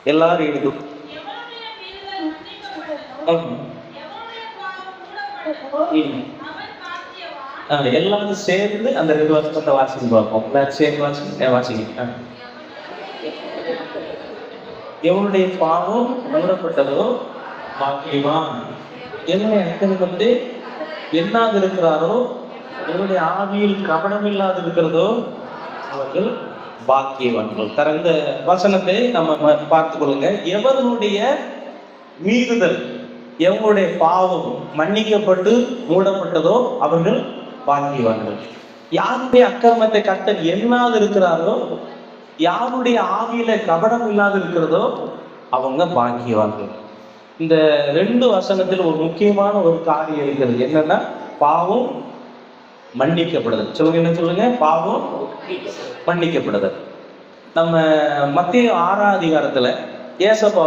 எல்லாரும் எழுதும். எல்லாரும் சேர்ந்து அந்த 2 வருஷத்தை வாசிக்க பார்ப்போம். எல்லாரும் சேர்ந்து வாசிக்க. எவனுடைய பாவம் மூடப்பட்டதோ பாக்கியவான். என்ன வந்து என்னாது இருக்கிறாரோ, எவருடைய ஆவியில் கவனம் இல்லாது இருக்கிறதோ அவர்கள் பாக்கியவான்கள். இந்த வசனத்தை நம்ம பார்த்துக் கொள்ளுங்க. எவருடைய மீறுதல், எவருடைய பாவம் மன்னிக்கப்பட்டு மூடப்பட்டதோ அவர்கள் பாக்கியவான்கள். யாருடைய அக்கிரமத்தை கர்த்தர் எண்ணாது இருக்கிறாரோ, யாருடைய ஆவியில கபடம் இல்லாது இருக்கிறதோ அவங்க பாக்கியவான்கள். இந்த 2 வசனத்தில் ஒரு முக்கியமான ஒரு காரியம் இருக்கிறது. என்னன்னா, பாவம் மன்னிக்கப்படுதல். சொல்லுங்க, என்ன சொல்லுங்க? பாவம் மன்னிக்கப்படுதல். நம்ம மத்தேயு 6ஆம் அதிகாரத்துல ஏசப்பா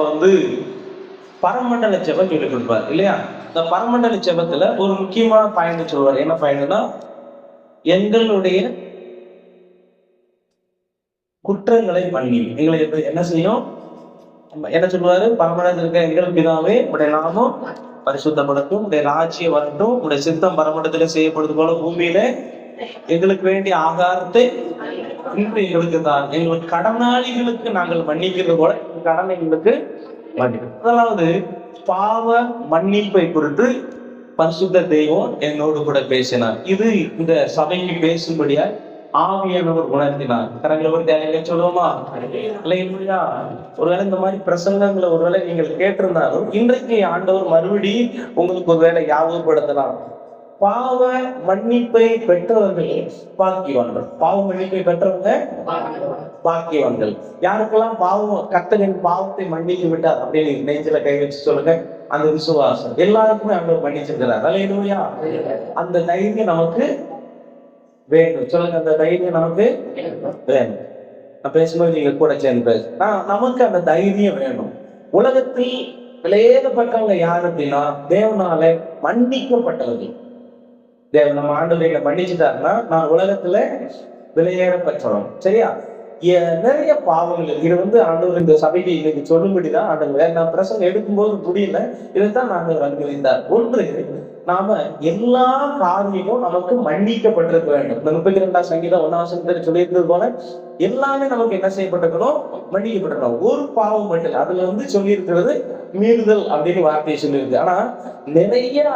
பரமண்டல ஜெபம் சொல்லி கொடுப்பார் இல்லையா? இந்த பரமண்டல ஜெபத்துல ஒரு முக்கியமான பாயிண்ட் சொல்வார். என்ன பாயிண்ட்னா, எங்களுடைய குற்றங்களை மன்னி. எங்களை என்ன செய்யும்? என்ன சொல்லுவாரு? பரமண்டலத்தில் இருக்க எங்கள் பிதாவே, உடைய நாமம் பரிசுத்தப்படட்டும், உடைய ராஜ்யம் வரட்டும், உடைய சித்தம் பரமண்டலத்திலே செய்யப்படுவது போல பூமியில எங்களுக்கு வேண்டிய ஆகாரத்தை இன்று எங்களுக்கு தான். எங்களுக்கு கடனாளிகளுக்கு நாங்கள் மன்னிக்கிறது போல கடனை எங்களுக்கு மன்னிக்கும். அதாவது பாவ மன்னிப்பை குறித்து பரிசுத்த தெய்வம் என்னோடு கூட பேசினார். இது இந்த சபைக்கு பேசும்படியா ஆவியானவர் உணர்த்தினார். கரங்களை ஒரு தேவையில்லை சொல்லுவோமா? இல்லையா? ஒருவேளை இந்த மாதிரி பிரசங்கங்களை ஒருவேளை நீங்கள் கேட்டிருந்தாலும் இன்றைக்கு ஆண்டவர் மறுபடி உங்களுக்கு ஒருவேளை ஞாபகப்படுத்தலாம். பாவ மன்னிப்பை பெற்றவர்கள் பாக்கியவான்கள். பாவ மன்னிப்பை பெற்றவங்க பாக்கியவான்கள். யாருக்கெல்லாம் பாவம், கர்த்தரின் பாவத்தை மன்னித்து விட்டார் அப்படின்னு நெஞ்சில கை வச்சு சொல்லுங்க. அந்த விசுவாசம் எல்லாருக்குமே ஆண்டவர் மன்னிச்சிருக்கிறார். அல்லேலூயா. அந்த தைரியம் நமக்கு வேணும். சொல்லுங்க, அந்த தைரியம் நமக்கு வேணும். நான் பேசும்போது நீங்க கூட சேர்ந்து பேச, நமக்கு அந்த தைரியம் வேணும். உலகத்தில் விலையேறப்பட்டவங்க யார் அப்படின்னா, தேவனால மன்னிக்கப்பட்டவர்கள். தேவன் நம்ம ஆண்டவரை மன்னிச்சுட்டாருன்னா நான் உலகத்துல விலையேறப்பட்டவன். சரியா? நிறைய பாவங்கள் இது ஆண்டவர் இந்த சபைக்கு இன்னைக்கு சொல்லும்படிதான் ஆண்டவர். நான் பிரசங்கம் எடுக்கும்போது முடியல, இதைத்தான் நாங்கள் அனுமதித்தார். ஒன்று, நாம எல்லா காரியமும் நமக்கு மன்னிக்கப்பட்டிருக்க வேண்டும். இந்த 32ஆம் சங்கீதம் 1ஆம் வசனத்தில் சொல்லியிருந்தது போல எல்லாமே நமக்கு என்ன செய்யப்பட்டிருக்கணும்? மன்னிக்கப்பட்டிருக்கணும். ஒரு பாவம் மட்டும் அதுல சொல்லியிருக்கிறது மீறுதல் அப்படின்னு வார்த்தையை சொல்லியிருக்கு. ஆனா நிறைய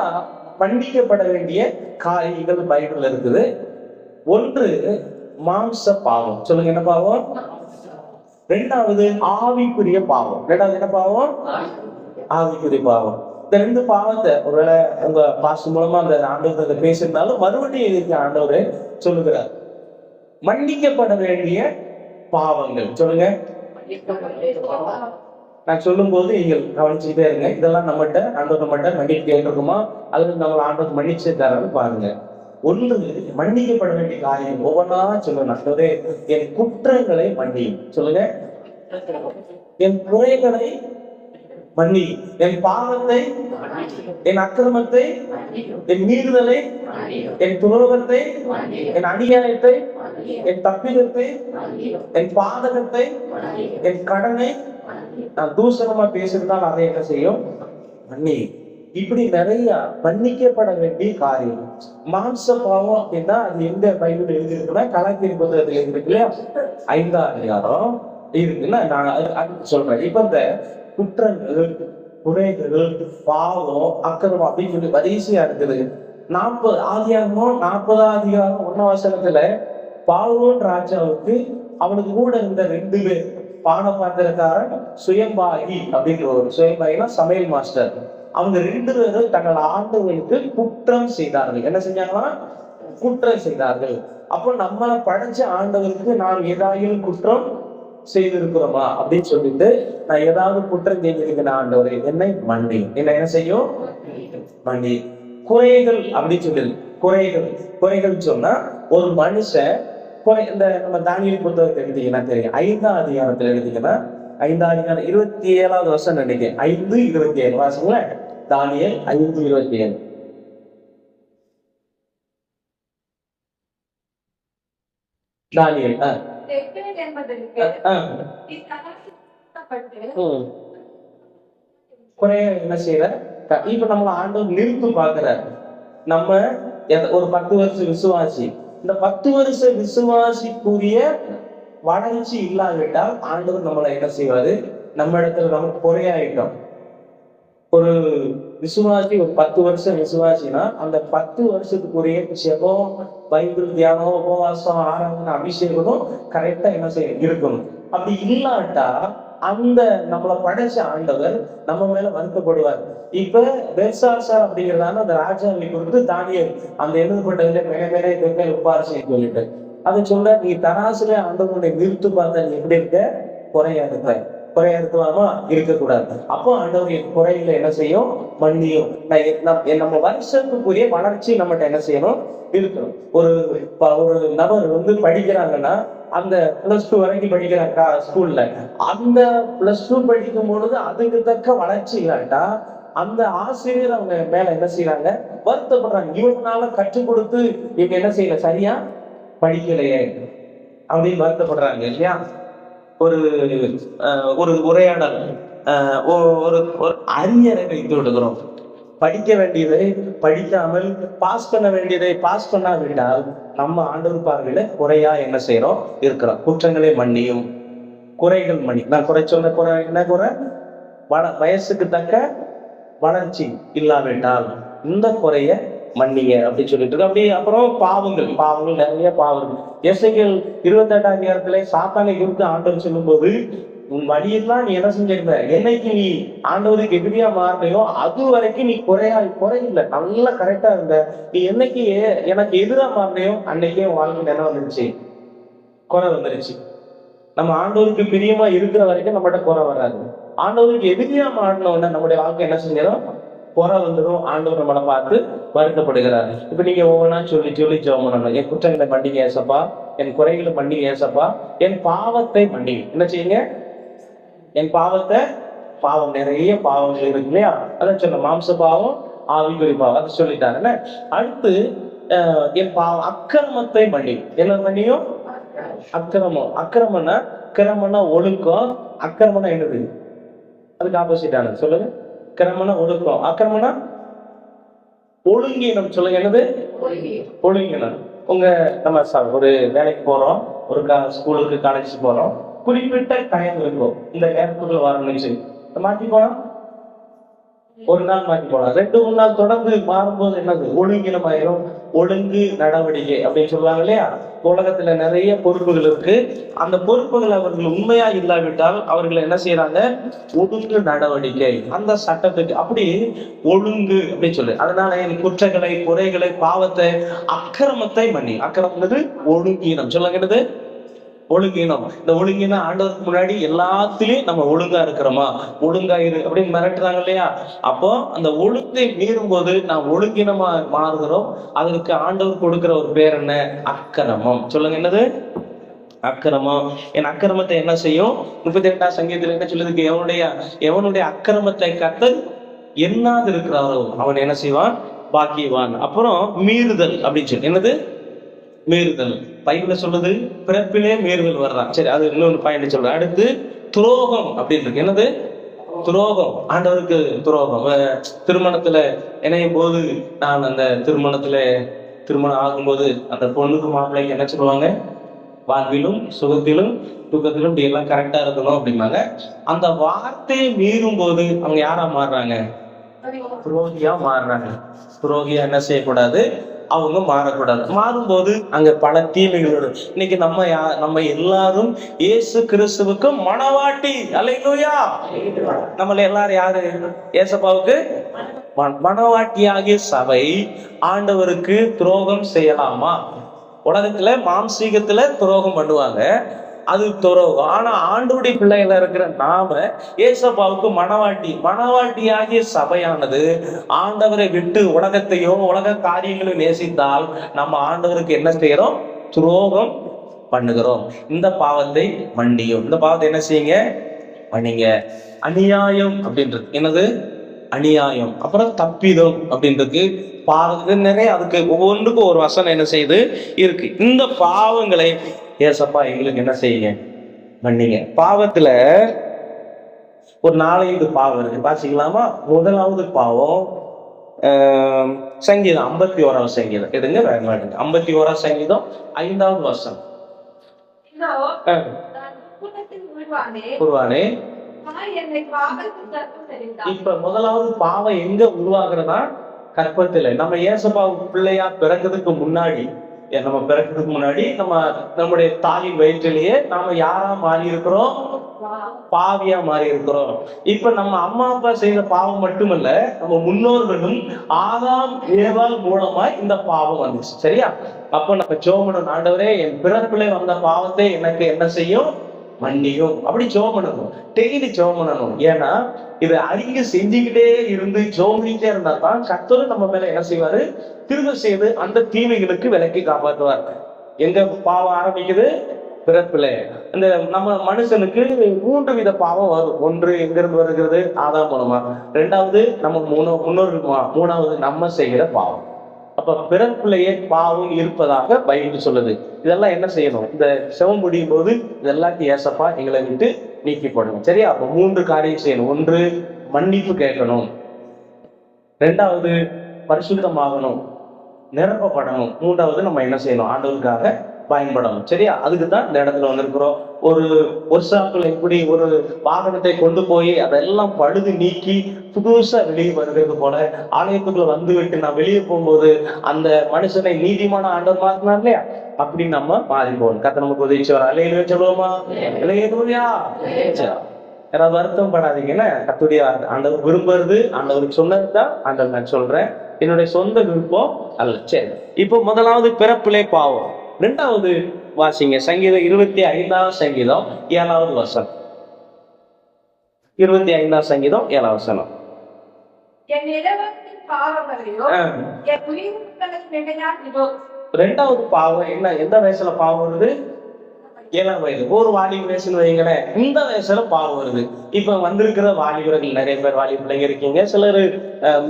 மன்னிக்கப்பட வேண்டிய காரியங்கள் பைபிள்ல இருக்குது. ஒன்று மாம்ச பாவம். சொல்லுங்க, என்ன பாவம்? 2வது ஆவிக்குரிய பாவம். 2வது என்ன பாவம்? ஆவிக்குரிய பாவம். இந்த 2 பாவத்தை ஒருவேளை உங்க பாஸ்டர் மூலமா அந்த ஆண்டவர் பேசியிருந்தாலும் மறுபடியும் இதுக்கு ஆண்டவர் சொல்லுகிறார். மன்னிக்கப்பட வேண்டிய பாவங்கள். சொல்லுங்க. நான் சொல்லும் போது நீங்கள் கவனிச்சுட்டே இருங்க. இதெல்லாம் ஆண்டவர் மன்னிப்பு கேட்டிருக்குமா அல்லது நம்மளை ஆண்டவர் மன்னிச்சு தரான்னு பாருங்க. ஒன்று, மன்னிக்கப்பட வேண்டிய காரியம் ஒவ்வொன்றா சொல்லணும். ஆண்டவரே, என் குற்றங்களை மன்னியும். சொல்லுங்க. என் குறைகளை மன்னி, என் பாவத்தை, என் அக்கிரமத்தை, என் மீறுதலை, என் துரோகத்தை, என் அநியாயத்தை, என் தப்பிதத்தை, என் பாதகத்தை, என் கடனை நான் தூசணமா பேசியிருந்தால் அதை என்ன செய்யும்? மன்னி. இப்படி நிறைய மன்னிக்கப்பட வேண்டிய காரியம். மாம்ச பாவம் அப்படின்னா அது எந்த பைபிள் எழுதியிருக்குன்னா, கலாத்தியர் புத்தகத்தில் எழுதிருக்கு இல்லையா? 5ஆம் அதிகாரம் இருக்குன்னா நான் சொல்றேன். இப்ப இந்த குற்றங்கள், குறைகள், பாவம், அக்கிரமம் அப்படின்னு சொல்லி வரிசையா இருக்குது. 40ஆம் அதிகாரம் 1ஆம் வசனத்துல பார்வோன் ராஜாவுக்கு அவனுக்கு கூட இருந்த 2 பேர், பானபாத்திரக்காரன், சுயம்பாகி அப்படிங்கிற ஒரு சுயம்பாகினா சமையல் மாஸ்டர், அவங்க 2 பேரும் தங்கள் ஆண்டவர்களுக்கு குற்றம் செய்தார்கள். என்ன செஞ்சாங்கன்னா? குற்றம் செய்தார்கள். அப்போ நம்மளை படைச்ச ஆண்டவருக்கு நாம் ஏதாவது குற்றம் செய்திருக்கிறோமா அப்படின்னு சொல்லிட்டு, நான் ஏதாவது குற்றம் செய்திருக்கேன் ஆண்டவரே, என்னை மன்னி. என்ன செய்யும்? மன்னி. குறைகள் அப்படின்னு சொல்லி, குறைகள் சொன்னா ஒரு மனுஷன் இந்த நம்ம தானியேல் புத்தகத்தை எடுத்தீங்கன்னா தெரியும். 5ஆம் அதிகாரத்துல எடுத்தீங்கன்னா 5ஆம் அதிகாரம் 27வது வசனம் நினைக்கிறேன். 5:27 வாசிங்களேன். தானியேல் 5:27. தானியேல் குறைய என்ன செய்யற? இப்ப நம்மள ஆண்டவர் நிறுத்து பாக்குறாரு. நம்ம ஒரு 10 வருஷம் விசுவாசி, இந்த 10 வருஷ விசுவாசிக்குரிய வளர்ச்சி இல்லாவிட்டால் ஆண்டவர் நம்மளை என்ன செய்வாரு? நம்ம இடத்துல நமக்கு குறையாயிட்டோம். ஒரு விசுவாசி ஒரு 10 வருஷம் விசுவாசினா அந்த 10 வருஷத்துக்குரிய ஜெபம், பைபிள் தியானம், உபவாசம், ஆராதனை, அபிஷேகமும் கரெக்டா என்ன செய்ய இருக்கணும். அப்படி இல்லாட்டா அந்த நம்மளை படைச்ச ஆண்டவர் நம்ம மேல வருத்தப்படுவார். இப்ப பெல்சாசார் அப்படிங்கிறதான அந்த ராஜாவை குறித்து தானியேல் அந்த எழுதப்பட்டதுல மேலே உபாரிசை சொல்லிட்டு அதை சொல்ல, நீ தராசுல ஆண்டவனுடைய நிறுத்து பார்த்தா நீ எப்படி இருக்க? குறையா இருக்க. குறையா இருக்குவாமா? இருக்கக்கூடாது. அப்போ ஆண்டவர் என் குறையில என்ன செய்யும்? மன்னியும். நம்ம வருஷத்துக்குரிய வளர்ச்சி நம்மகிட்ட என்ன செய்யணும்? இருக்கணும். ஒரு நபர் படிக்கிறாங்கன்னா அந்த +2 வரைக்கும் படிக்கிறாங்க ஸ்கூல்ல, அந்த +2 படிக்கும் பொழுது அதுக்கு தக்க வளர்ச்சி இல்லாட்டா அந்த ஆசிரியர் அவங்க மேல என்ன செய்யறாங்க? வருத்தப்படுறாங்க. இவனால கற்றுக் கொடுத்து இவங்க என்ன செய்யல, சரியா படிக்கலையே அப்படின்னு வருத்தப்படுறாங்க இல்லையா? ஒரு உரையாடல், ஒரு அறிஞரை வைத்து விடுகிறோம். படிக்க வேண்டியதை படிக்காமல், பாஸ் பண்ண வேண்டியதை பாஸ் பண்ணாவிட்டால் நம்ம ஆண்டவர் பார்வையில குறையா என்ன செய்யறோம்? இருக்கிறோம். குற்றங்களை மன்னியும், குறைகள் மன்னி. நான் குறை சொன்ன குறை என்ன குறை? வயசுக்கு தக்க வளர்ச்சி இல்லாவிட்டால் இந்த குறைய மன்னிங்க அப்படின்னு சொல்லிட்டு இருக்கு. அப்படி அப்புறம் பாவங்கள் நிறைய பாவங்கள். எசேக்கியேல் 28ஆம் அதிகாரத்துல சாத்தானை குறித்து ஆண்டவர் சொல்லும் போது, உன் வழியெல்லாம் நீ என்ன செஞ்சிருந்த? என்னைக்கு நீ ஆண்டவருக்கு எதிரியா மாறினையோ அது வரைக்கும் நீ குறையில்லை, நல்லா கரெக்டா இருந்த. நீ என்னைக்கு எனக்கு எதிரா மாறினையோ அன்னைக்கே வாழ்க்கையில் என்ன வந்துருச்சு? குறை வந்துருச்சு. நம்ம ஆண்டவருக்கு பிரியமா இருக்கிற வரைக்கும் நம்மகிட்ட குறை வராது. ஆண்டவருக்கு எதிரியா மாறினோன்னா நம்முடைய வாழ்க்கை என்ன செஞ்சிடும்? குறை வந்துடும். ஆண்டவர் நம்மளை பார்த்து வருத்தப்படுகிறார். இப்ப நீங்க ஒவ்வொன்றா சொல்லி ஜெபம் பண்ணணும். என் குற்றங்களை மன்னிங்க ஏசப்பா, என் குறைகளை மன்னிங்க ஏசப்பா, என் பாவத்தை மன்னிங்க. என்ன செய்யுங்க? என் பாவம் நிறைய பாவங்கள் இருக்கு இல்லையா? அதான் சொல்ல, மாம்ச பாவம், ஆவிக்குறி பாவம், அதை சொல்லிட்டாருன்னு. அடுத்து என் அக்கிரமத்தை மன்னி. என்ன மன்னியும்? அக்கிரமம்னா ஒழுக்கம். அக்கிரமம்னா என்னது? அதுக்கு ஆப்போசிட்டான சொல்லுங்க. கிரமம்னா ஒழுக்கம், அக்கிரமம்னா ஒழுங்கினம். சொல்லுங்க, என்னது? ஒழுங்கினம். நம்ம ஒரு வேலைக்கு போறோம், ஒரு ஸ்கூலுக்கு காலேஜுக்கு போறோம், குறிப்பிட்ட டைம் இருக்கும், இந்த நேரத்துக்குள்ள வரணும்னு மாற்றி போனா ஒரு நாள் மாற்றி போலாம், 2-3 நாள் தொடர்ந்து மாறும்போது என்னது? ஒழுங்கினமாயிரும். ஒழுங்கு நடவடிக்கை அப்படின்னு சொல்லுவாங்க இல்லையா? உலகத்துல நிறைய பொறுப்புகள் இருக்கு. அந்த பொறுப்புகள் அவர்கள் உண்மையா இல்லாவிட்டால் அவர்கள் என்ன செய்யறாங்க? ஒழுங்கு நடவடிக்கை, அந்த சட்டத்துக்கு அப்படி ஒழுங்கு அப்படின்னு சொல்லு. அதனால என் குற்றங்களை, குறைகளை, பாவத்தை, அக்கிரமத்தை மன்னி. அக்கிரமங்கிறது ஒழுங்கீனம். சொல்லுங்க, என்னது? ஒழுங்கினம். இந்த ஒழுங்கினம் ஆண்டவருக்கு முன்னாடி எல்லாத்திலையும் நம்ம ஒழுங்கா இருக்கிறோமா? ஒழுங்காயிரு அப்படின்னு மிரட்டுறாங்க இல்லையா? அப்போ அந்த ஒழுங்கை மீறும் போது நாம் ஒழுங்கினமா மாறுகிறோம். அதற்கு ஆண்டவர் கொடுக்கிற ஒரு பேர் என்ன? அக்கிரமம். சொல்லுங்க, என்னது? அக்கிரமம். என் அக்கிரமத்தை என்ன செய்யும்? 32ஆம் சங்கீதத்துல என்ன சொல்லுதுக்கு? எவனுடைய அக்கிரமத்தை கர்த்தர் எண்ணாது இருக்கிறாரோ அவன் என்ன செய்வான்? பாக்கியவான். அப்புறம் மீறுதல் அப்படின்னு சொல்லி, என்னது? மீறுதல். பைபிள்ல சொல்லுது பிறப்பிலே மீறுதல் வர்றான். சரி, அது இன்னொரு பாயிண்ட் சொல்றேன். அடுத்து துரோகம் அப்படின்னு இருக்கு. என்னது? துரோகம். ஆண்டவருக்கு துரோகம். திருமணத்துல இணையும் போது, நான் அந்த திருமணம் ஆகும்போது அந்த பொண்ணுக்கு மாப்பிள்ளைக்கு என்ன சொல்லுவாங்க? வாழ்விலும் சுகத்திலும் துக்கத்திலும் இப்படி எல்லாம் கரெக்டா இருக்கணும் அப்படிம்பாங்க. அந்த வார்த்தையை மீறும் போது அவங்க யாரா மாறுறாங்க? துரோகியா மாறுறாங்க. துரோகியா என்ன செய்யக்கூடாது? அவங்க மாறக்கூடாது. மாறும்போது அங்க பல தீமைகளோடு. இன்னைக்கு நம்ம எல்லாரும் இயேசு கிறிஸ்துவுக்கு மணவாட்டி. அல்லேலூயா. நம்மள எல்லாரும் யாரு? ஏசப்பாவுக்கு மணவாட்டியாகிய சபை ஆண்டவருக்கு துரோகம் செய்யலாமா? உலகத்துல மாம்சீகத்துல துரோகம் பண்ணுவாங்க, அது துரோகம். ஆனா ஆண்டவருடைய பிள்ளைகள இருக்கிற நாம ஏசப்பாவுக்கு மணவாட்டியாகிய சபையானது ஆண்டவரை விட்டு உலகத்தையோ உலக காரியங்களையும் நேசித்தால் நம்ம ஆண்டவருக்கு என்ன செய்யறோம்? துரோகம் பண்ணுகிறோம். இந்த பாவத்தை மன்னியும். இந்த பாவத்தை என்ன செய்யுங்க? மன்னிங்க. அநியாயம் அப்படின்றது என்னது? அநியாயம். அப்புறம் தப்பிதம் அப்படின்றது பாவத்துக்கு நிறைய, அதுக்கு ஒவ்வொன்றுக்கும் ஒரு வசனம் என்ன செய்யுது இருக்கு. இந்த பாவங்களை ஏசப்பா எங்களுக்கு என்ன செய்யுங்க? மன்னிங்க. பாவத்துல ஒரு 4-5 பாவம் இருக்கு, பாத்தீங்களாமா? முதலாவது பாவம் சங்கீதம் 51 சங்கீதம் எடுங்க, வேகமா எடுங்க. 51 சங்கீதம் 5வது வசனம். உருவானே. இப்ப முதலாவது பாவம் எங்க உருவாகிறதா? கற்பத்துல. நம்ம ஏசப்பா பிள்ளையா பிறக்கிறதுக்கு முன்னாடி, நம்ம பிறக்கிறதுக்கு முன்னாடி நம்முடைய தாயின் வயிற்றிலேயே நாம யாரா மாறி இருக்கிறோம்? பாவியா மாறி இருக்கிறோம். இப்ப நம்ம அம்மா அப்பா செய்த பாவம் மட்டுமல்ல, நம்ம முன்னோர்களும் ஆதாம் ஏவாள் மூலமா இந்த பாவம் வந்துச்சு. சரியா? அப்ப நம்ம ஜெபம், ஆண்டவரே என் பிறப்பிலே வந்த பாவத்தை எனக்கு என்ன செய்யும்? மன்னியும். அப்படி ஜெபம் பண்ணணும், டெய்லி ஜெபம் பண்ணணும். ஏன்னா இதை அறிக்கை செஞ்சுக்கிட்டே இருந்து ஜெபிக்கிட்டே இருந்தா தான் கர்த்தர் நம்ம மேல என்ன செய்வாரு? திரும்ப செய்து அந்த தீமைகளுக்கு விலக்கி காப்பாற்றுவார். எங்க பாவம் ஆரம்பிக்குது? பிறப்பில. இந்த நம்ம மனுஷனுக்கு 3 வித பாவம் வரும். ஒன்று எங்கிருந்து வருகிறது? ஆதாம் மூலமா. 2வது நம்ம முன்னோர்கள், 3வது நம்ம செய்கிற பாவம். அப்ப பிறப்பிலேயே பாவம் இருப்பதாக பைபிள் சொல்லுது. இதெல்லாம் என்ன செய்யணும்? இந்த செவம் முடியும் போது இதெல்லாம் ஏசப்பா எங்களை விட்டு நீக்கி போடணும். சரியா? அப்ப 3 காரியம் செய்யணும். 1, மன்னிப்பு கேட்கணும். 2வது பரிசுத்தமாகணும், நிரப்பப்படணும். 3வது நம்ம என்ன செய்யணும்? ஆண்டவருக்காக பயன்படணும். சரியா? அதுக்குதான் இந்த இடத்துல வந்திருக்கிறோம். ஒரு ஒர்க்ஷாப்ல எப்படி ஒரு வாகனத்தை கொண்டு போய் அதெல்லாம் பழுது நீக்கி புதுசா வெளியே வருகிறது போல, ஆலயத்துக்குள்ள வந்து விட்டு நான் வெளியே போகும்போது அந்த மனுஷனை நீதிமான ஆண்டவர் மாத்தினார் இல்லையா? அப்படி நம்ம மாறி போகணும். கர்த்தர் நமக்கு உதவி செய்வார். அல்லேலூயா சொல்லுவோமா? அல்லேலூயா. யாராவது வருத்தம் படாதீங்கன்னா, கர்த்தருடைய ஆண்டவர் விரும்புறது, ஆண்டவருக்கு சொன்னதுதான் ஆண்டவர் நான் சொல்றேன், என்னுடைய சொந்த விருப்பம் அல்ல. சரி, இப்போ முதலாவது பிறப்பிலே பாவம். 2வது வாசிங்க, சங்கீதம் 25 சங்கீதம் 7வது வசனம். 25 சங்கீதம் 7வது வசனம். 2வது பாவம் என்ன? எந்த வயசுல பாவம் வருது? 7ஆம் வயது. ஒரு வாலிப வயசுன்னு வைங்களேன், இந்த வயசுல பாவம் வருது. இப்ப வந்திருக்கிற வாலிபர்கள் நிறைய பேர் வாலிப பிள்ளைங்க இருக்கீங்க. சிலர்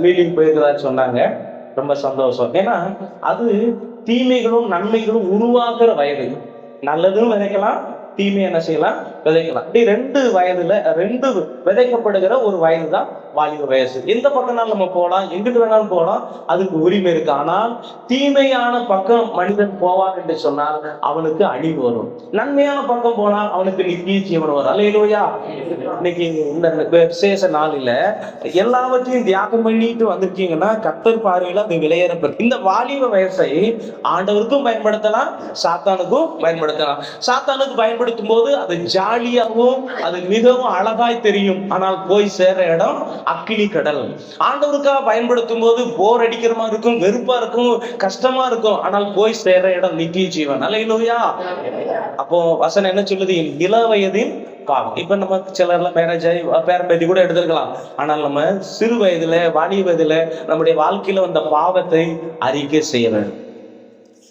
மீட்டிங் போயிருக்கிறதா சொன்னாங்க. ரொம்ப சந்தோஷம். ஏன்னா அது தீமைகளும் நன்மைகளும் உருவாக்குற வயது. நல்லதும் விதைக்கலாம், தீமை என்ன செய்யலாம்? விதைக்கலாம். இப்படி 2 வயதுல 2 விதைக்கப்படுகிற ஒரு வயது தான் வாலிப வயசு. எந்த பக்கம்னாலும் நம்ம போகலாம், எங்கிட்டு வேணாலும் போகலாம், அதுக்கு உரிமை இருக்கு. ஆனால் தீமையான பக்கம் மனிதன் போவான் என்று சொன்னால் அவனுக்கு அழிவு வரும். நன்மையான பக்கம் போனால் அவனுக்கு நித்திய ஜீவன் வரும். அல்லேலூயா. இன்னைக்கு இந்த விசேஷ நாளில எல்லாவற்றையும் தியாகம் பண்ணிட்டு வந்திருக்கீங்கன்னா கர்த்தர் பார்வையில அது விலையேறப்படும். இந்த வாலிப வயசை ஆண்டவருக்கும் பயன்படுத்தலாம், சாத்தானுக்கும் பயன்படுத்தலாம். சாத்தானுக்கு பயன்படுத்தும் போது அது ஜாலியாகவும் அது மிகவும் அழகாய் தெரியும். ஆனால் போய் சேர இடம் அக்கினி கடல். ஆண்டவருக்காக பயன்படுத்தும் போது போர் அடிக்கிற மாதிரி இருக்கும், வெறுப்பா இருக்கும், கஷ்டமா இருக்கும். ஆனால் போய் சேர இடம் நித்திய ஜீவன். அல்லேலூயா. அப்போ வசனம் என்ன சொல்லுது? இள வயதின் பாவம். இப்ப நம்ம சிலர்லாம் மேரேஜ் ஆகி பேரம்பேத்தி கூட எடுத்துருக்கலாம். ஆனால் நம்ம சிறு வயதுல, வாலிப வயதுல நம்முடைய வாழ்க்கையில வந்த பாவத்தை அறிக்கை செய்ய வேண்டும்.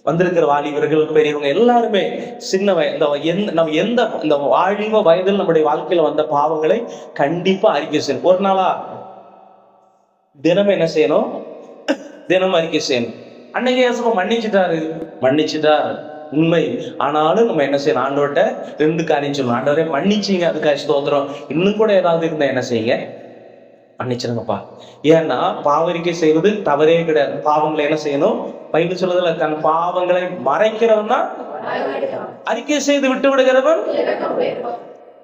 வந்திருக்கிற வாலிபர்கள், பெரியவங்க எல்லாருமே சின்ன நம்ம இந்த வாலிப வயதில் நம்முடைய வாழ்க்கையில வந்த பாவங்களை கண்டிப்பா அறிக்கை செய்யணும். ஒரு நாளா தினமும் என்ன செய்யணும்? தினமும் அறிக்கை செய்யணும். அன்னைக்கு ஏசப்பா மன்னிச்சுட்டார் உண்மை. ஆனாலும் நம்ம என்ன செய்யணும்? ஆண்டவர்கிட்ட 2 காரியம் சொல்லணும். ஆண்டவரே மன்னிச்சிங்க, அதுக்காக ஸ்தோத்திரம். இன்னும் கூட ஏதாவது இருந்தா என்ன செய்யுங்க? மன்னிச்சிருங்கப்பா. ஏன்னா பாவரிக்கை செய்வது தவறே கிடையாது. பாவங்களை என்ன செய்யணும்? பைபிள் சொல்றதுல தன் பாவங்களை மறைக்கிறவன் தான் அறிக்கை செய்து விட்டு விடுகிறவன்.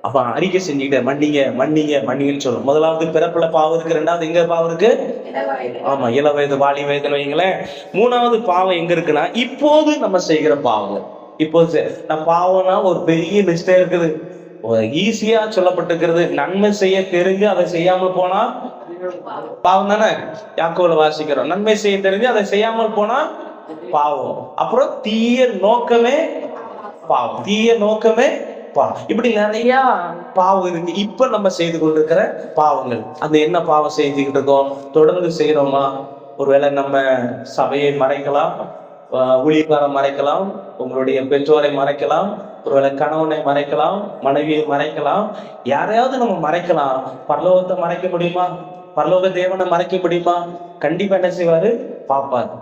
அப்ப அறிக்கை செஞ்சுக்கிட்ட மன்னிங்கன்னு சொல்லும். முதலாவது பிறப்புல பாவம் இருக்கு. 2வது எங்க பாவம் இருக்கு? ஆமா, இள வயது, வாலி வயதுன்னு வைங்களேன். 3வது பாவம் எங்க இருக்குன்னா இப்போது நம்ம செய்கிற பாவங்கள். இப்போது நான் பாவம்னா ஒரு பெரிய லிஸ்டே இருக்குது, ஈஸியா சொல்லப்பட்டிருக்கிறது. நன்மை செய்ய தெரிஞ்சு அதை செய்யாம போனா பாவம் தானே? யாக்கோபுல வாசிக்கிறோம், நன்மை செய்ய தெரிஞ்சு அதை செய்யாமல் போனா பாவம். அப்புறம் தீய நோக்கமே பாவம். இப்படி நிறைய பாவம் இருக்கு. இப்ப நம்ம செய்து கொண்டிருக்கிற பாவங்கள், அந்த என்ன பாவம் செஞ்சுக்கிட்டு இருக்கோம்? தொடர்ந்து செய்யறோமா? ஒருவேளை நம்ம சபையை மறைக்கலாம், ஊழியக்காரன் மறைக்கலாம், உங்களுடைய பெற்றோரை மறைக்கலாம், ஒருவேளை கணவனை மறைக்கலாம், மனைவியை மறைக்கலாம், யாரையாவது நம்ம மறைக்கலாம். பரலோகத்தை மறைக்க முடியுமா? பரலோக தேவனை மறைக்க முடியுமா? கண்டிப்பா என்ன செய்வாரு? பாப்பாரு.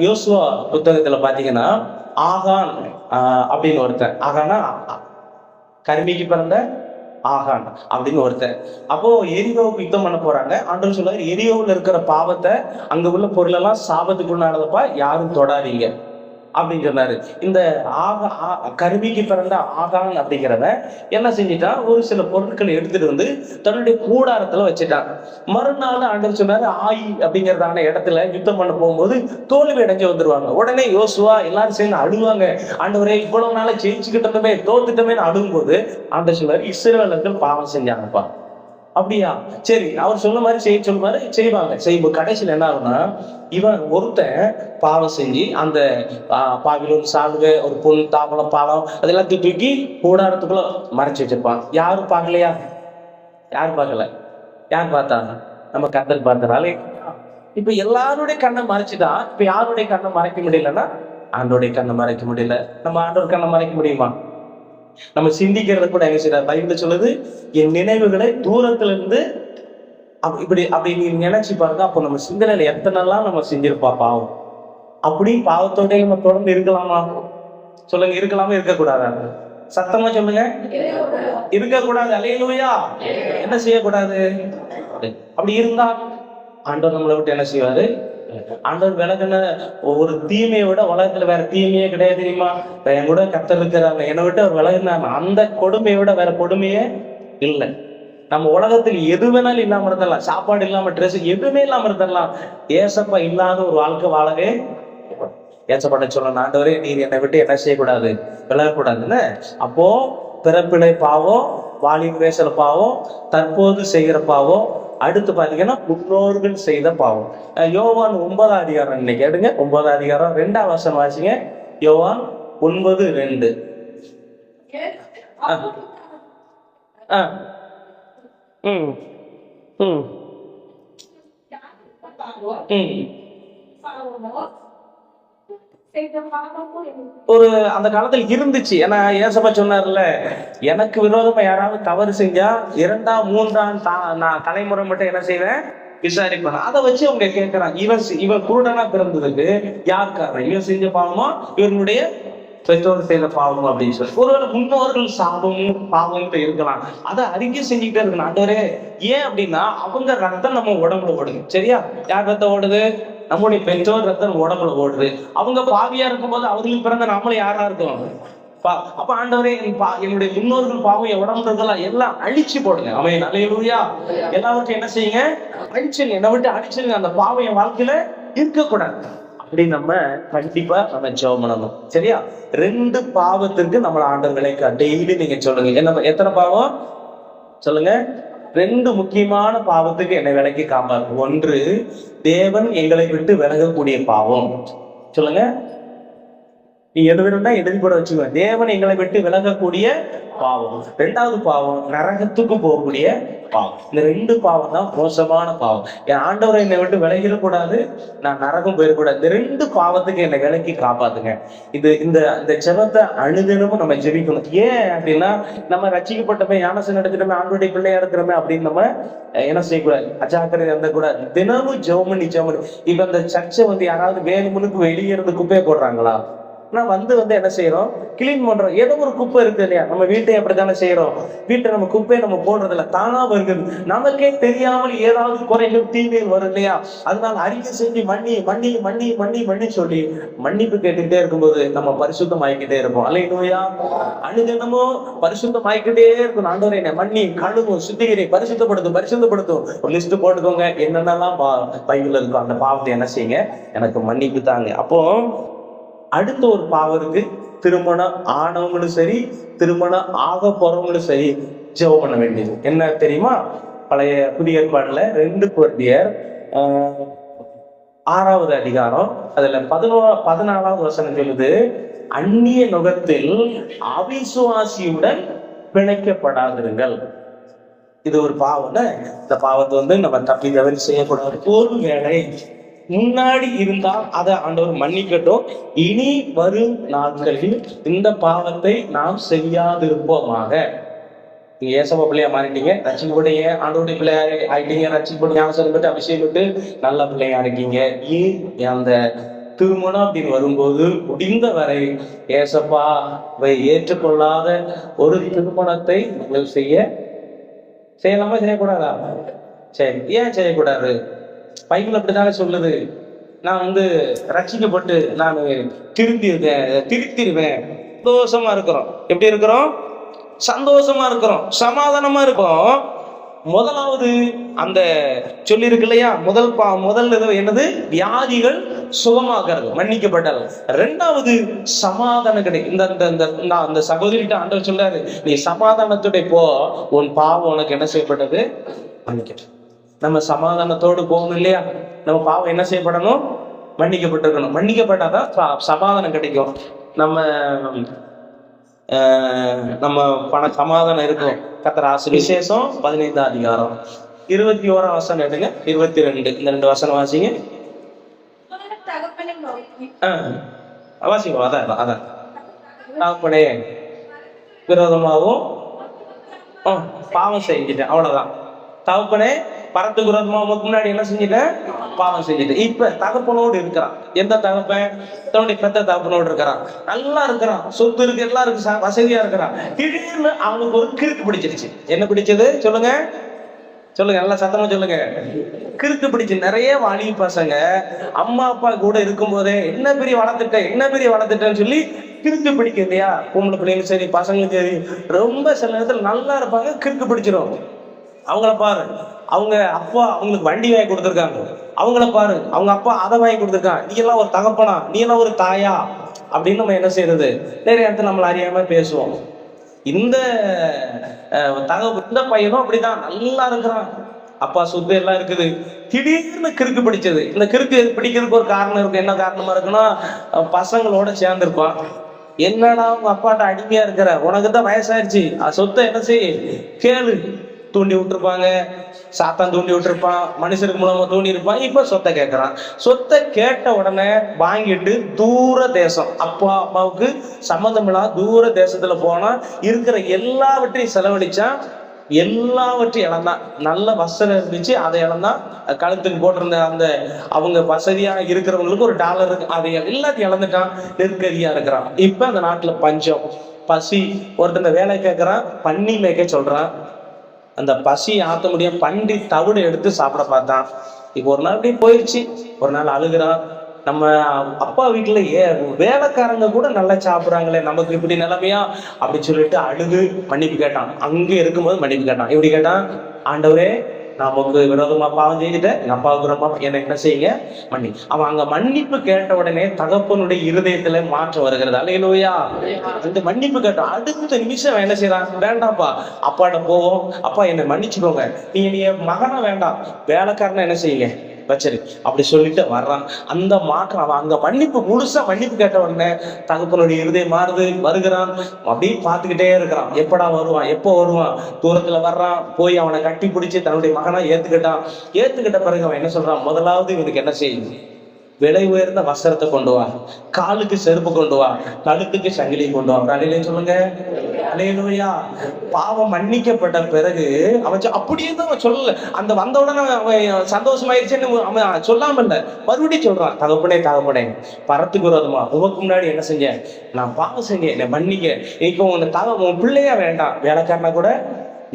யோசுவா புத்தகத்துல பாத்தீங்கன்னா ஆகான் அப்படின்னு ஒருத்தன், ஆகானா கருமிக்கு பிறந்த ஆகான் அப்படின்னு ஒருத்தர். அப்போ எரியோவுக்கு யுத்தம் பண்ண போறாங்க. ஆண்டவர் சொல்றாரு, எரியோவுல இருக்கிற பாவத்தை, அங்க உள்ள பொருளெல்லாம் சாபத்துக்குள்ளானதப்பா, யாரும் தொடாதீங்க அப்படின்னு சொன்னாரு. இந்த கருவிக்கு பிறந்த ஆகான் அப்படிங்கிறவன் என்ன செஞ்சிட்டான், ஒரு சில பொருட்களை எடுத்துட்டு வந்து தன்னுடைய கூடாரத்துல வச்சுட்டான். மறுநாள் ஆண்டவர் சொன்னாரு, ஆயி அப்படிங்கிறதான இடத்துல யுத்தம் பண்ண போகும்போது தோல்வி அடைஞ்சு வந்துருவாங்க. உடனே யோசுவா எல்லாரும் சேர்ந்து அழுவாங்க, ஆண்டவரே இவ்வளவு நாள ஜெயிச்சுக்கிட்டோமே தோத்துட்டோமே அழுகும் போது ஆண்டவர் சொல்றாரு, இஸ்ரவேலர்கள் பாவம் செஞ்சாங்கப்பா. அப்படியா, சரி, அவர் சொன்ன மாதிரி சொல்லுவாரு, செய்வாங்க. செய்யும் கடைசியில் என்ன ஆகும்னா, இவன் ஒருத்தன் பாவம் செஞ்சு அந்த பாவிலோன் சாலுகை, ஒரு பொன் தாவளம் பாலம் அதெல்லாம் தூக்கி கூடாரத்துக்குள்ள மறைச்சு வச்சிருப்பான். யாரும் பார்க்கலையா? யாரும் பார்க்கல. யார் பார்த்தாங்க? நம்ம கர்த்தர் பார்த்தாலே. இப்ப எல்லாருடைய கண்ணை மறைச்சுதான். இப்ப யாருடைய கண்ணை மறைக்க முடியலன்னா ஆண்டோடைய கண்ணை மறைக்க முடியல. நம்ம ஆண்டோட கண்ணை மறைக்க முடியுமா? நம்ம சிந்திக்கிறத கூட என்ன செய்யறாரு, பைபிள் சொல்லுது, என் நினைவுகளை தூரத்துல இருந்து இப்படி நீ நினைச்சு பாருங்க. அப்போ நம்ம சிந்தனையில எத்தனைலாம் நம்ம செஞ்சிருப்பா பாவம். அப்படி பாவத்தோட நம்ம தொடர்ந்து இருக்கலாமா? சொல்லுங்க, இருக்கலாமா இருக்கக்கூடாதா? சத்தமா சொல்லுங்க, இருக்கக்கூடாது. அல்லேலூயா. என்ன செய்யக்கூடாது? அப்படி இருந்தா ஆண்டவர் நம்மளை விட்டு என்ன செய்வாரு? ஆண்டவர் விலகுன ஒரு தீமையை விட உலகத்துல வேற தீமையே கிடையாது தெரியுமா? என் கூட கர்த்தர் இருக்கிறாங்க, என்னை விட்டு அவர் விலகுனாங்க, அந்த கொடுமையை விட வேற கொடுமையே இல்லை. நம்ம உலகத்தில் எது வேணாலும் இல்லாம இருந்தரலாம், சாப்பாடு இல்லாம, ட்ரெஸ் எதுவுமே இல்லாம இருந்தரலாம். ஏசப்பா இல்லாத ஒரு வாழ்க்கை வாழவே ஏசப்பட்ட சொல்லணும், ஆண்டவரே நீர் என்னை விட்டு என்ன செய்யக்கூடாது, விலகக்கூடாதுன்னு. அப்போ பிறப்பிலை பாவம், வாலிப வயசுல பாவம், தற்போது செய்கிற பாவம், அடுத்து பாத்தீங்கன்னா முன்னோர்கள் செய்த பாவம். யோவான் 9ஆம் அதிகாரம், இன்னைக்கு எடுங்க 9ஆம் அதிகாரம் 2ஆம் வசனம் வாசிங்க. யோவான் 9:2. ஒரு அந்த காலத்துல இருந்துச்சு. ஏன்னா ஏசப்பா சொன்னார்ல, எனக்கு விரோதமா யாராவது தவறு செஞ்சா 2ஆம் 3ஆம் நான் தலைமுறை மட்டும் என்ன செய்வேன், விசாரிப்பேன். அதை வச்சு அவங்க கேட்கிறான், இவன் குருடனா பிறந்ததுக்கு யார் காரணம்? இவன் செஞ்ச பாவமா, இவனுடைய பெற்றோர் செய்த பாவம் அப்படின்னு சொல்லி. ஒருவேளை முன்னோர்கள் சாபமும் பாவம் இருக்கலாம். அதை அறிக்கை செஞ்சுக்கிட்டே இருக்கணும். ஆண்டவரே ஏன் அப்படின்னா, அவங்க ரத்தம் நம்ம உடம்புல ஓடுது. சரியா? யார் ரத்தம் ஓடுது? நம்முடைய பெற்றோர் ரத்தம் உடம்புல ஓடுது. அவங்க பாவியா இருக்கும்போது அவர்களுக்கு பிறந்த நாமளும் யாரா இருக்கும்? அப்ப ஆண்டவரே என்னுடைய முன்னோர்கள் பாவம் என் உடம்புல இருக்கலாம், எல்லாம் அழிச்சு போடுங்க. அவன் அல்லேலூயா. எல்லாருக்கும் என்ன செய்யுங்க, அழிச்சுங்க, என்னை விட்டு அழிச்சிருங்க. அந்த பாவம் என் வாழ்க்கையில இருக்கக்கூடாது. அப்படி நம்ம கண்டிப்பா நம்ம ஜெபம் பண்ணணும். சரியா? 2 பாவத்திற்கு நம்மள ஆண்டவர் விலைக்கு டெய்லி நீங்க சொல்லுங்க, என்ன எத்தனை பாவம் சொல்லுங்க? 2 முக்கியமான பாவத்துக்கு என்னை விலைக்கு காப்பாரு. 1, தேவன் எங்களை விட்டு விலகக்கூடிய பாவம். சொல்லுங்க, நீ எது வேணும்னா எழுதி கூட வச்சுக்குவேன். தேவன் எங்களை விட்டு விலகக்கூடிய பாவம். 2வது பாவம் நரகத்துக்கு போகக்கூடிய பாவம். இந்த 2 பாவம் தான் மோசமான பாவம். என் ஆண்டவரை என்னை விட்டு விலகிடக்கூடாது, நான் நரகம் போயிடக்கூடாது. இந்த 2 பாவத்துக்கு என்னை விலக்கி காப்பாத்துங்க. இந்த ஜெபத்தை அனுதினமும் நம்ம ஜெபிக்கணும். ஏன் அப்படின்னா, நம்ம ரட்சிக்கப்பட்டமே, ஞானஸ்நானம் எடுத்துட்டோமே, ஆண்டவருடைய பிள்ளையா இருக்கிறோமே அப்படின்னு நம்ம என்ன செய்யக்கூடாது, அஜாக்கிரதை இருந்த கூடாது. தினமும் ஜெபம் பண்ணி. இப்ப இந்த சர்ச்சை யாராவது வேணுமுனுக்கு வெளியே இருந்து குப்பையை போடுறாங்களா? நான் வந்து என்ன செய்யறோம், கிளீன் பண்றோம். ஏதோ ஒரு குப்பை இருக்கு இல்லையா, நம்ம வீட்டை அப்படித்தானே செய்யறோம். வீட்டை நம்ம குப்பையை நம்ம போடுறது இல்லை, தானா வருகிறது. நமக்கே தெரியாமல் ஏதாவது குறைகள் தீமைகள் வரும் இல்லையா? அதனால அறிக்கை செஞ்சு மன்னி சொல்லி மன்னிப்பு கேட்டுக்கிட்டே இருக்கும்போது நம்ம பரிசுத்தம் ஆகிக்கிட்டே இருப்போம். அல்லேலூயா. அனுதினமும் பரிசுத்தம் ஆகிக்கிட்டே இருக்கும். ஆண்டவரே என்னை மன்னி, கழுவும், சுத்திகரி, பரிசுத்தப்படுத்தும். ஒரு லிஸ்ட் போட்டுக்கோங்க, என்னென்னலாம் பைபிள்ல இருக்கும். அந்த பாவத்தை என்ன செய்யுங்க, எனக்கு மன்னிப்பு தாங்க. அப்போ அடுத்த ஒரு பாவம் இருக்கு. திருமணம் ஆனவங்களும் சரி, திருமணம் ஆக போறவங்களும் சரி ஜெபம் பண்ண வேண்டியது. என்ன தெரியுமா? பழைய புதிய ஏற்பாடுல 2 கொரிந்தியர் 6ஆம் அதிகாரம் அதுல 14வது வசனம் சொல்லுது, அந்நிய நுகத்தில் அவிசுவாசியுடன் பிணைக்கப்படாதிருங்கள். இது ஒரு பாவம்னா, இந்த பாவத்தை நம்ம தப்பி தவறி செய்யக்கூடாது. ஒரு வேளை முன்னாடி இருந்தால் அதை ஆண்டவர் மன்னிக்கட்டும். இனி வரும் நாட்களில் இந்த பாவத்தை நாம் செய்யாதிருப்போமாக. நீங்க ஏசப்பா பிள்ளையா மாறிட்டீங்க, ரட்சிக்கப்பட்டீங்க, ஆண்டவருடைய பிள்ளையா ஆயிட்டீங்க, ரட்சிக்கப்பட்டு ஞானஸ்நானம் பெற்று அபிஷேகம் பெற்று நல்ல பிள்ளையா இருக்கீங்க. அந்த திருமணம் அப்படின்னு வரும்போது முடிந்த வரை ஏசப்பாவை ஏற்றுக்கொள்ளாத ஒரு திருமணத்தை நீங்கள் செய்ய செய்யலாமா செய்யக்கூடாதா? சரி, ஏன் செய்யக்கூடாது? பைபிள் அப்படித்தானே சொல்லுது. நான் ரட்சிக்கப்பட்டு நான் திருத்திருவேன். சந்தோஷமா இருக்கிறோம். எப்படி இருக்கிறோம்? சந்தோஷமா இருக்கிறோம், சமாதானமா இருக்கிறோம். முதலாவது அந்த சொல்லி இருக்கு இல்லையா, முதல் என்னது? வியாதிகள் சுகமாகிறது, மன்னிக்கப்பட்டால். ரெண்டாவது சமாதானம் கிடைக்கும். இந்த சகோதரிட்ட ஆண்டவர் சொல்றாரு, நீ சமாதானத்தோட போ, உன் பாவம் உனக்கு என்ன செய்யப்பட்டது? மன்னிக்க. நம்ம சமாதானத்தோடு போகணும் இல்லையா? நம்ம பாவம் என்ன செய்யப்படணும்? மன்னிக்கப்பட்டிருக்கணும். மன்னிக்கப்பட்டாதான் சமாதானம் கிடைக்கும். நம்ம சமாதானம் இருக்கும். கர்த்தர் விசேஷம் 15ஆம் அதிகாரம் 21ஆம் வசனம் எடுங்க, 22 இந்த 2 வசனம் வாசிங்க. வாசிங்க. அதான் தகப்பனே விரோதமாகவும் பாவம் செஞ்சுட்டேன், அவ்வளவுதான். தகப்பனே பரத்துக்கு விரோதமா முன்னாடி என்ன செஞ்சுட்டேன்? பாவம் செஞ்சுட்டேன். இப்ப தகப்பனோடு இருக்கிறான். எந்த தகப்பன்? தன்னுடைய பெத்த தகப்பனோடு இருக்கிறான். நல்லா இருக்கிறான், சொத்து இருக்கு, எல்லாம் இருக்கு, வசதியா இருக்கிறான். திடீர்னு அவனுக்கு ஒரு கிறுக்கு பிடிச்சிருச்சு. என்ன பிடிச்சது? சொல்லுங்க, நல்லா சத்தமா சொல்லுங்க. கிறுக்கு பிடிச்சு. நிறைய வாலிப பசங்க அம்மா அப்பா கூட இருக்கும் போதே என்ன பெரிய வளர்த்துட்டேன்னு சொல்லி கிறுக்கு பிடிக்கும் இல்லையா? பொம்பளை பிள்ளைங்க சரி, பசங்களும் சரி, ரொம்ப சில நேரத்துல நல்லா இருப்பாங்க, கிறுக்கு பிடிச்சிடும். அவங்கள பாரு, அவங்க அப்பா அவங்களுக்கு வண்டி வாங்கி கொடுத்துருக்காங்க. அவங்கள பாரு, அவங்க அப்பா அதை வாங்கி கொடுத்துருக்காங்க. நீ எல்லாம் ஒரு தகப்பனா, நீ எல்லாம் ஒரு தாயா அப்படின்னு நம்ம என்ன செய்யறது? நிறைய இடத்துல நம்மள அறியாம பேசுவோம். இந்த பையனும் அப்படிதான், நல்லா இருக்கிறான், அப்பா சொத்து எல்லாம் இருக்குது. திடீர்னு கிறுக்கு பிடிச்சது. இந்த கிறுக்கு பிடிக்கிறதுக்கு ஒரு காரணம் இருக்கு. என்ன காரணமா இருக்குன்னா, பசங்களோட சேர்ந்துருப்பான். என்னடா உங்க அப்பாட்ட அடிமையா இருக்கிற, உனக்கு தான் வயசாயிருச்சு, சொத்தை என்ன செய்ய கேளு. தூண்டி விட்டுருப்பாங்க, சாத்தான் தூண்டி விட்டுருப்பான், மனுஷருக்கு மூலமா தூண்டி இருப்பான். இப்ப சொத்தை கேட்கறான். சொத்தை கேட்ட உடனே வாங்கிட்டு தூர தேசம், அப்பா அம்மாவுக்கு சம்மந்தம் இல்லாத தூர தேசத்துல போனா இருக்கிற எல்லாவற்றையும் செலவழிச்சான், எல்லாவற்றையும் இழந்தான். நல்ல வசனம் இருந்துச்சு, அதை இழந்தான். கழுத்துக்கு போட்டிருந்த அந்த அவங்க வசதியா இருக்கிறவங்களுக்கு ஒரு டாலர் இருக்கு, அதை எல்லாத்தையும் இழந்துட்டான். நெருக்கடியா இருக்கிறான். இப்ப அந்த நாட்டுல பஞ்சம், பசி. ஒருத்தன் வேலை கேட்கறான், பன்னி மேய்க்க சொல்றான். அந்த பசி ஆத்த முடியாம பன்றி தவிடு எடுத்து சாப்பிட பார்த்தான். இப்போ ஒரு நாள் இப்படி போயிடுச்சு. ஒரு நாள் அழுகிறான். நம்ம அப்பா வீட்டுல வேலைக்காரங்க கூட நல்லா சாப்பிடுறாங்களே, நமக்கு இப்படி நிலைமையா அப்படின்னு சொல்லிட்டு அழுது மன்னிப்பு கேட்டான். அங்க இருக்கும்போது மன்னிப்பு கேட்டான். எப்படி கேட்டான்? ஆண்டவரே, நான் உங்களுக்கு விரோதமா பாவம் செஞ்சுட்டேன், எங்க அப்பாவுக்கு ரொம்ப என்ன என்ன செய்யுங்க, மன்னி. அவன் அங்க மன்னிப்பு கேட்ட உடனே தகப்பனுடைய இருதயத்துல மாற்றம் வருகிறது. அல்லேலூயா. அந்த மன்னிப்பு கேட்டான். அடுத்த நிமிஷம் என்ன செய்யறான்? வேண்டாம்ப்பா, அப்பாட்ட போவோம், அப்பா என்னை மன்னிச்சுக்கோங்க, நீ மகனா வேண்டாம், வேலைக்காரனா என்ன செய்யுங்க வச்சிரு அப்படி சொல்லிட்டு வர்றான். அந்த மாற்றம் அவன் அங்க முழுசா மன்னிப்பு கேட்ட உடனே தகப்பனுடைய இருதயம் மாறுது. வருகிறான், அப்படியே பார்த்துக்கிட்டே இருக்கிறான். எப்படா வருவான், எப்போ வருவான். தூரத்துல வர்றான். போய் அவனை கட்டி பிடிச்சி தன்னுடைய மகனா ஏத்துக்கிட்ட பிறகு அவன் என்ன சொல்றான்? முதலாவது இவனுக்கு என்ன செய்யுது? விலை உயர்ந்த வஸ்திரத்தை கொண்டு வா, காலுக்கு செருப்பு கொண்டு வா, கழுத்துக்கு சங்கிலி கொண்டு வா. அலையிலே சொல்லுங்க, அல்லேலூயா. பாவம் மன்னிக்கப்பட்ட பிறகு அவன் அப்படியே தான் அவன் சொல்லல. அந்த வந்த உடனே அவன் சந்தோஷமாயிருச்சுன்னு அவன் சொல்லாம இல்ல, மறுபடியும் சொல்றான். தகப்பனே பரத்துக்கு விரோதமா உனக்கு முன்னாடி என்ன செஞ்சேன்? நான் பாவம் செஞ்சேன், என்னை மன்னிக்க. இப்போ உன் பிள்ளையா வேண்டாம், வேலைக்காரனா கூட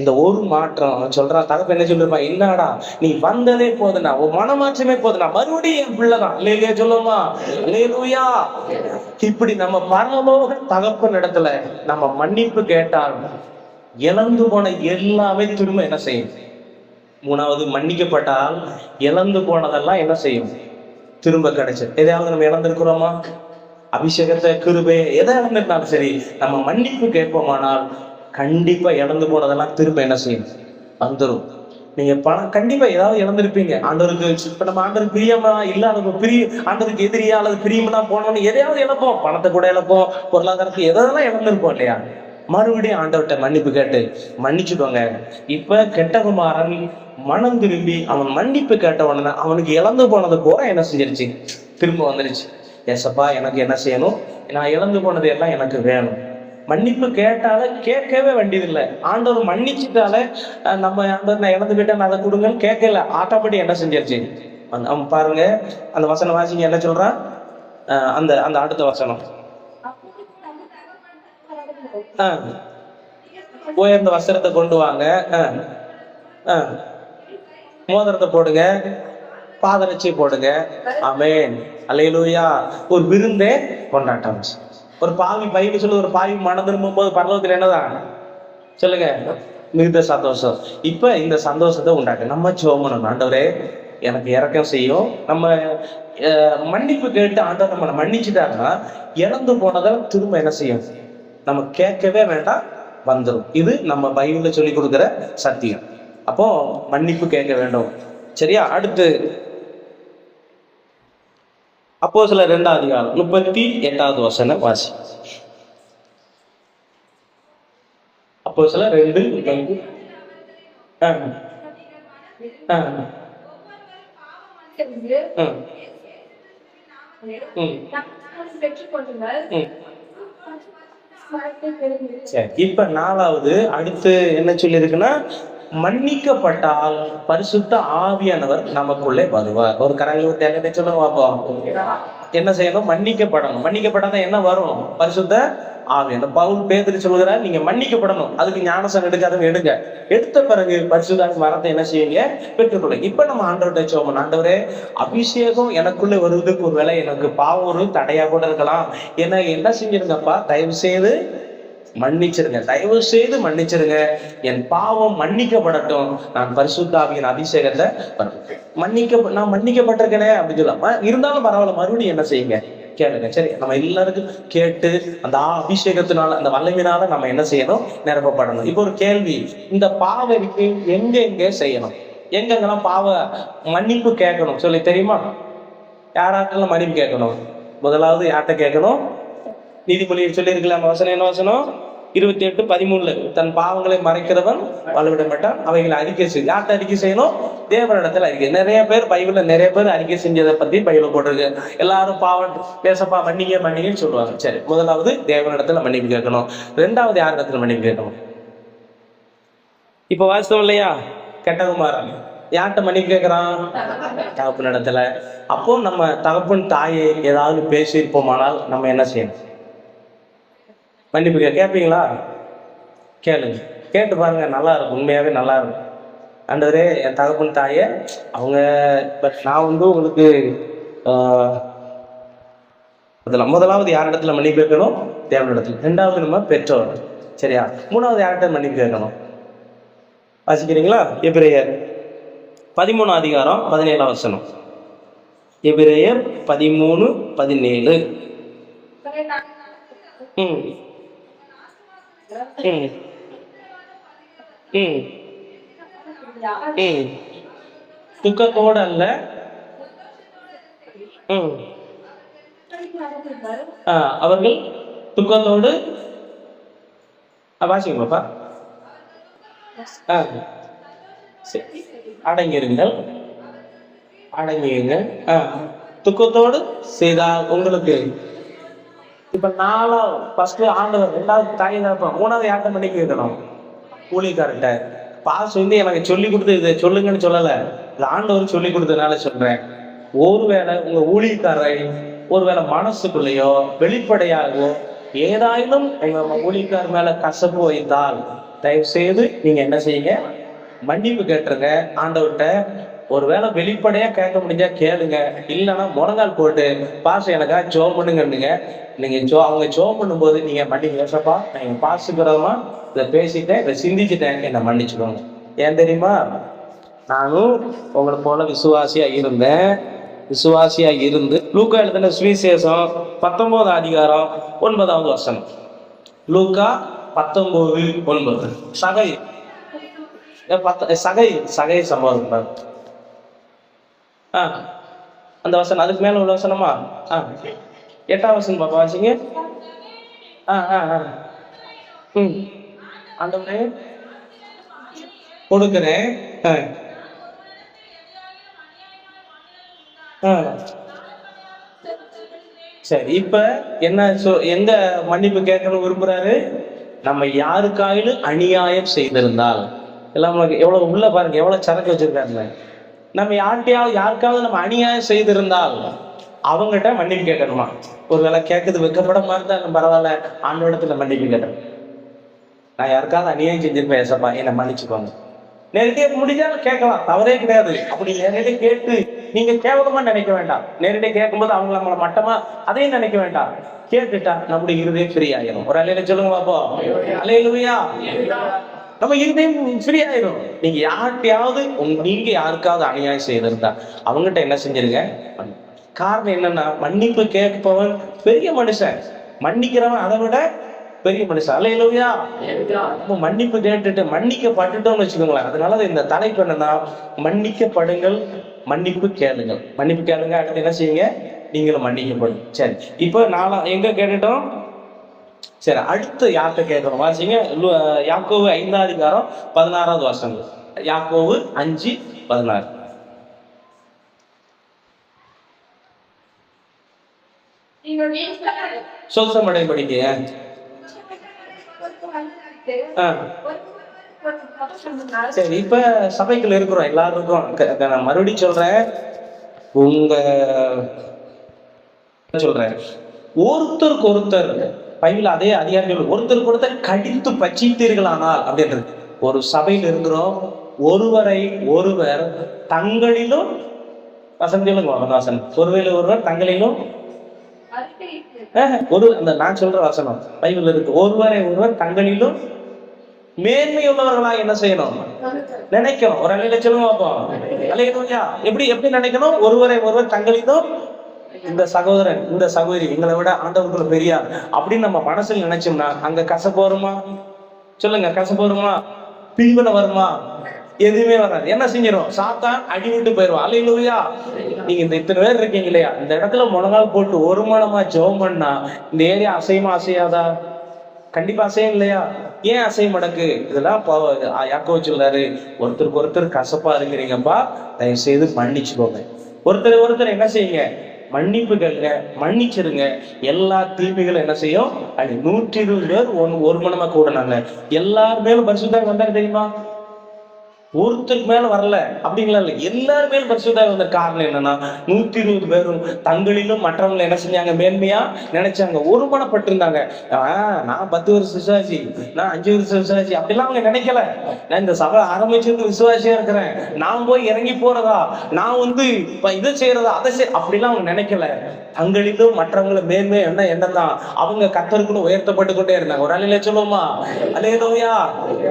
இந்த ஒரு மாற்றம். அவன் சொல்றான். தகப்ப என்ன சொல்லிருப்பான்? என்னடா நீ வந்ததே போதுனா, உன் மனமாற்றமே போதுனா, மறுபடியும் என் பிள்ளைதான். இல்லையா சொல்லுமா? அல்லேலூயா. இப்படி நம்ம பரலோக தகப்பன் இடத்துல நம்ம மன்னிப்பு கேட்டால் இழந்து போன எல்லாமே திரும்ப என்ன செய்யும்? மூணாவது, மன்னிக்கப்பட்டால் இழந்து போனதெல்லாம் என்ன செய்யும்? திரும்ப கிடைச்சது. எதையாவது நம்ம இழந்திருக்கிறோமா? அபிஷேகத்தை, கிருபை, எதை இழந்திருந்தாலும் சரி, நம்ம மன்னிப்பு கேட்போமானால் கண்டிப்பா இழந்து போனதெல்லாம் திரும்ப என்ன செய்யும்? வந்துடும். நீங்க பணம் கண்டிப்பா ஏதாவது இழந்திருப்பீங்க. ஆண்டவருக்கு இப்ப நம்ம ஆண்டவருக்கு பிரியமா இல்லாத ஆண்டவருக்கு எதிரியா அல்லது பிரியமா போனோம்னு எதையாவது இழப்போம். பணத்தை கூட இழப்போம், பொருளாதாரத்துக்கு எதெல்லாம் இழந்திருப்போம் இல்லையா? மறுபடியும் ஆண்டவர்கிட்ட மன்னிப்பு கேட்டு மன்னிச்சுக்கோங்க. இப்ப கெட்டகுமாரன் மனம் திரும்பி அவன் மன்னிப்பு கேட்ட உடனே அவனுக்கு இழந்து போனது போற என்ன செஞ்சிருச்சு? திரும்ப வந்துருச்சு. ஏசப்பா, எனக்கு என்ன செய்யணும்? நான் இழந்து போனது எல்லாம் எனக்கு வேணும். மன்னிப்பு கேட்டால கேட்கவே வேண்டியதில்லை. ஆண்டவர் மன்னிச்சுட்டால நம்ம ஆண்டவர் நான் இழந்து போயிட்டேன், நான் அதை கொடுங்கன்னு கேட்கல, ஆட்டோமேட்டிக் என்ன செஞ்சிருச்சு? பாருங்க அந்த வசனம் வாசிங்க, என்ன சொல்றான்? அந்த அந்த அடுத்த வசனம், உயர்ந்த வஸ்திரத்தை கொண்டு வாங்க, மோதிரத்தை போடுங்க, பாதரட்சை போடுங்க. ஆமென், அல்லேலூயா. ஒரு விருந்தே கொண்டாட்டம். ஒரு பாவி பைபிள் சொல்லு, ஒரு பாவி மனம் திரும்பும் போது பரலோகத்தில் என்னதான் சொல்லுங்க, மிகுந்த சந்தோஷம். இப்ப இந்த சந்தோஷத்தை உண்டாக்கு நம்ம ஜெபம் பண்ணணும். ஆண்டவரே எனக்கு இரக்கம் செய்யும். நம்ம மன்னிப்பு கேட்டு ஆண்டவர் நம்ம மன்னிச்சுட்டாருன்னா இறந்து போனதை திரும்ப என்ன செய்யும், நம்ம கேட்கவே வேண்டாம், வந்துடும். இது நம்ம பைபிள்ல சொல்லி கொடுக்குற சத்தியம். அப்போ மன்னிப்பு கேட்க வேண்டும். சரியா? அடுத்து அப்போஸ்தலர் 2ஆம் அதிகாரம் 38வது வசனம் வாசி. அப்போஸ்தலர் 2:38. இப்ப 4வது அடுத்து என்ன சொல்லி இருக்குன்னா, மன்னிக்கப்பட்டால் பரிசுத்த ஆவியானவர் நமக்குள்ளே வருவார். ஒரு கரங்களை தேவை சொல்லுங்க பாப்போம். என்ன செய்யணும்? மன்னிக்கப்படணும். மன்னிக்கப்படாதான் என்ன வரும்? பரிசுத்த ஆவியான பவுல் பேதுரு சொல்கிறார், நீங்க மன்னிக்கப்படணும். அதுக்கு ஞானசம் எடுக்காதவங்க எடுங்க. எடுத்த பிறகு பரிசுத்த வரத்தை என்ன செய்யுங்க? பெற்றுக்கொள்ளுங்க. இப்ப நம்ம ஆண்டவர்கிட்ட சோமன், ஆண்டவரே அபிஷேகம் எனக்குள்ள வருவதுக்கு ஒரு வேளை எனக்கு பாவம் ஒரு தடையா கூட இருக்கலாம். ஏன்னா என்ன செஞ்சிருங்கப்பா, தயவு செய்து மன்னிச்சிருங்க, தயவு செய்து மன்னிச்சிருங்க. என் பாவம் மன்னிக்கப்படட்டும். நான் பரிசுத்த ஆவியின் அபிஷேகத்தை நான் மன்னிக்கப்பட்டிருக்கேனே அப்படின்னு சொல்லலாமா? இருந்தாலும் பரவாயில்ல, மறுபடியும் என்ன செய்யுங்க? கேளுங்க. சரி, நம்ம எல்லாருக்கும் கேட்டு அந்த அபிஷேகத்தினால, அந்த வல்லமையினால நம்ம என்ன செய்யணும்? நிரப்பப்படணும். இப்போ ஒரு கேள்வி, இந்த பாவ அறிக்கை எங்க எங்க செய்யணும்? எங்கெங்கெல்லாம் பாவ மன்னிப்பு கேட்கணும் சொல்லி தெரியுமா? யாராக்கெல்லாம் மன்னிப்பு கேட்கணும்? முதலாவது யார்கிட்ட கேட்கணும்? நீதிமொழியில் சொல்லி இருக்கலாம். வசனம் என்ன வசனம்? 28:13. தன் பாவங்களை மறைக்கிறவன் வாழ்விட மாட்டான், அவைகளை அறிக்கை செய்ய. யார்கிட்ட அறிக்கை செய்யணும்? தேவனிடத்துல அறிக்கை. நிறைய பேர் பைபிள்ல நிறைய பேர் அறிக்கை செஞ்சதை பத்தி பைபிள் போட்டிருக்கு. எல்லாரும் பாவம் பேசப்பா மன்னிங்க மன்னிங்கன்னு சொல்லுவாங்க. சரி, முதலாவது தேவனிடத்துல மன்னிப்பு கேட்கணும். 2வது யார் இடத்துல மன்னிப்பு கேட்கணும்? இப்ப வாசித்தோம் இல்லையா, கெட்டகுமாரன் யார்கிட்ட மன்னிப்பு கேட்கிறான்? தகப்பன் இடத்துல. அப்போ நம்ம தகப்பன் தாயை ஏதாவது பேசியிருப்போமானால் நம்ம என்ன செய்யணும்? மன்னிப்பு கேட்பீங்களா? கேளுங்க, கேட்டு பாருங்க, நல்லா இருக்கும், உண்மையாவே நல்லா இருக்கும். ஆண்டவரே என் தகப்பன் தாயை அவங்க நான் உங்களுக்கு முதலாவது யார் இடத்துல மன்னிப்பு கேட்கணும்? தேவனிடத்துல. 2வது நம்ம பெற்றோர். சரியா? 3வது யார்கிட்ட மன்னிப்பு கேட்கணும்? வாசிக்கிறீங்களா? எபிரேயர் 13ஆம் அதிகாரம் 17ஆம் வசனம். எபிரேயர் 13:17. துக்கத்தோடு அல்ல, அவர்கள் துக்கத்தோடு வாசிங்க பாப்பா. அடங்கிருங்கள், அடங்கியுங்கள். துக்கத்தோடு செய்தால் உங்களுக்கு. இப்ப 4வது ஆண்டவர், 2வது தாய் தகப்பன், 3வது யார்கிட்ட மன்னிப்பு கேட்கணும்? ஊழியக்காரர்கிட்ட. பாஸ் எனக்கு சொல்லி கொடுத்து இதை சொல்லுங்கன்னு சொல்லல, இது ஆண்டவர் சொல்லி கொடுத்ததுனால சொல்றேன். ஒருவேளை உங்க ஊழியக்காரரை ஒருவேளை மனசுக்குள்ளேயோ வெளிப்படையாகவோ ஏதாயிலும் உங்க ஊழியக்காரர் மேல கசப்பு வைத்தால் தயவு செய்து நீங்க என்ன செய்யுங்க? மன்னிப்பு கேட்டுருங்க ஆண்டவர்கிட்ட. ஒருவேளை வெளிப்படையா கேட்க முடிஞ்சா கேளுங்க, இல்லைன்னா முழங்கால் போட்டு பாஸ் எனக்கா ஜோம் பண்ணுங்க. நீங்க அவங்க ஜோம் பண்ணும்போது நீங்க மன்னிப்பு கேசப்பா, நான் எங்க பாசுக்கிறதமா இதை பேசிட்டேன், இதை சிந்திச்சுட்டேன், என்னை மன்னிச்சுக்கோங்க. ஏன் தெரியுமா? நானும் உங்களை போல விசுவாசியா இருந்து லூக்கா எழுதின சுவிசேஷம் 19ஆம் அதிகாரம் 9வது வசனம். லூக்கா 19:9. சகை சம்பவம். அந்த வசனம் அதுக்கு மேல உள்ள வசனமா? 8ஆம் வசனம் பாப்பா வாசிங்க. ஆண்டவரே கொடுக்கிறேன். சரி, இப்ப என்ன எங்க மன்னிப்பு கேட்கணும் விரும்புறாரு? நம்ம யாருக்காயிலும் அநியாயம் செய்திருந்தால், எல்லாம் எவ்வளவு உள்ள பாருங்க, எவ்வளவு சரக்கு வச்சிருக்காங்க. நம்ம யாருக்காவது நம்ம அநியாயம் செய்திருந்தால் அவங்ககிட்ட மன்னிப்பு கேட்கணுமா? ஒருவேளை கேட்கறது வெக்கப்பட மாதிரி தான், பரவாயில்ல ஆண்டவரிடத்துல மன்னிப்பு கேட்கணும். நான் யாருக்காவது அநியாயம் செஞ்சிருப்பேன், ஏசப்பா என்னை மன்னிச்சுக்கோங்க, நேரடியா முடிஞ்சா கேட்கலாம், தவறே கிடையாது. அப்படி நேரடியா கேட்டு நீங்க கேவலமா நினைக்க வேண்டாம். நேரடியா கேட்கும்போது அவங்க நம்மளை மட்டமா அதையும் நினைக்க வேண்டாம். கேட்டுட்டா நம்முடைய இருதயம் ஃப்ரீ ஆயிரும். ஒரு அலையில சொல்லுங்க பாப்போம், அல்லேலூயா. நம்ம இருதயம் ஃப்ரீ ஆயிரும். நீங்க யார்கிட்டயாவது நீங்க யாருக்காவது அநியாயம் செய்திருந்தா அவங்ககிட்ட என்ன செஞ்சிருங்க. காரணம் என்னன்னா, மன்னிப்பு கேட்பவன் பெரிய மனுஷன், மன்னிக்கிறவன் அதை விட பெரிய மனுஷன். அல்லேலூயா. நம்ம மன்னிப்பு கேட்டுட்டு மன்னிக்கப்பட்டுட்டோம்னு வச்சுக்கோங்களேன். அதனால இந்த தலைப்பு என்னன்னா, மன்னிக்கப்படுங்கள், மன்னிப்பு கேளுங்கள். மன்னிப்பு கேளுங்க, அடுத்து என்ன செய்யுங்க, நீங்களும் மன்னிக்கப்படும். சரி, இப்போ எங்க கேட்டுட்டோம். சரி, அடுத்து யார்கிட்ட கேட்கணும் வாசிங்க. யாக்கோபு 5ஆம் அதிகாரம் 16வது வசனம். யாக்கோபு 5:16. சோசமடை படிக்க. சரி, இப்ப சபைக்குள்ள இருக்கிறோம் எல்லாருக்கும். நான் மறுபடியும் சொல்றேன், சொல்றேன், ஒருத்தருக்கு ஒருத்தர் பைபிள் அதே அதிகாரிகள் ஒருத்தருக்கு ஒருத்தர் கடித்து பச்சித்தீர்களானால் அப்படின்றது. ஒரு சபையில் இருக்கிறோம், ஒருவரை ஒருவர் தங்களிலும் வசனம் ஒருவேளை ஒருவர் தங்களிலும் நான் சொல்ற வசனம் பைபிள் இருக்கு. ஒருவரை ஒருவர் தங்களிலும் மேன்மை உள்ளவர்களா என்ன செய்யணும், நினைக்கணும். ஒரு அலையில சொல்லுங்க பாப்போம், அல்லேலூயா. எப்படி எப்படி நினைக்கணும், ஒருவரை ஒருவர் தங்களிலும், இந்த சகோதரன் இந்த சகோதரி எங்களை விட ஆண்டவருக்குள்ள பெரியார் அப்படின்னு நம்ம மனசுல நினைச்சோம்னா அங்க கசப்பு வருமா? சொல்லுங்க, கசப்பு வருமா? பிரிவினை வருமா? எதுவுமே வராது. என்ன செஞ்சிடும், சாத்தான் அடிவிட்டு போயிடுவான். அல்லேலூயா. நீங்க இந்த இத்தனை பேர் இருக்கீங்க இல்லையா, இந்த இடத்துல முழங்கால் போட்டு ஒரு மனமா ஜெபம் பண்ணா இந்த ஏரியா அசையுமா அசையாதா? கண்டிப்பா அசையும் இல்லையா? ஏன் அசைய மடக்கு? இதெல்லாம் யாக்கோபு சொல்றாரு, ஒருத்தருக்கு ஒருத்தர் கசப்பா இருக்கிறீங்கப்பா, தயவு செய்து மன்னிச்சுக்கோங்க. ஒருத்தர் என்ன செய்யுங்க, மன்னிப்பு கேளுங்க, மன்னிச்சிருங்க. எல்லா தீமைகளும் என்ன செய்யும், அது 120 பேர் ஒரு மனமா கூடனாங்க. எல்லார் மேலும் பரிசுத்தாவி வந்தாரு தெரியுமா? ஒருத்தருக்கு மேல வரல அப்படிங்களா? இல்ல, எல்லாரும் மேலும் பரிசுத்தாவி வந்த காரணம் என்னன்னா, 120 பேரும் தங்களிலும் மற்றவங்களை என்ன செஞ்சாங்க, மேன்மையா நினைச்சாங்க, ஒருமனப்பட்டிருந்தாங்க. நான் 10 வருஷம் விசுவாசி, நான் 5 வருஷம் விசுவாசி அப்படிலாம் அவங்க நினைக்கல. நான் இந்த சபை ஆரம்பிச்சது விசுவாசியா இருக்கிறேன், நான் போய் இறங்கி போறதா, நான் இதை செய்யறதா அதை அப்படிலாம் அவங்க நினைக்கல. தங்களிலும் மற்றவங்களை மேன்மை என்னதான் அவங்க கர்த்தருக்குள்ள உயர்த்தப்பட்டு கொண்டே இருந்தாங்க. ஒரு அலையில சொல்லுவோமா, அல்லேலூயா.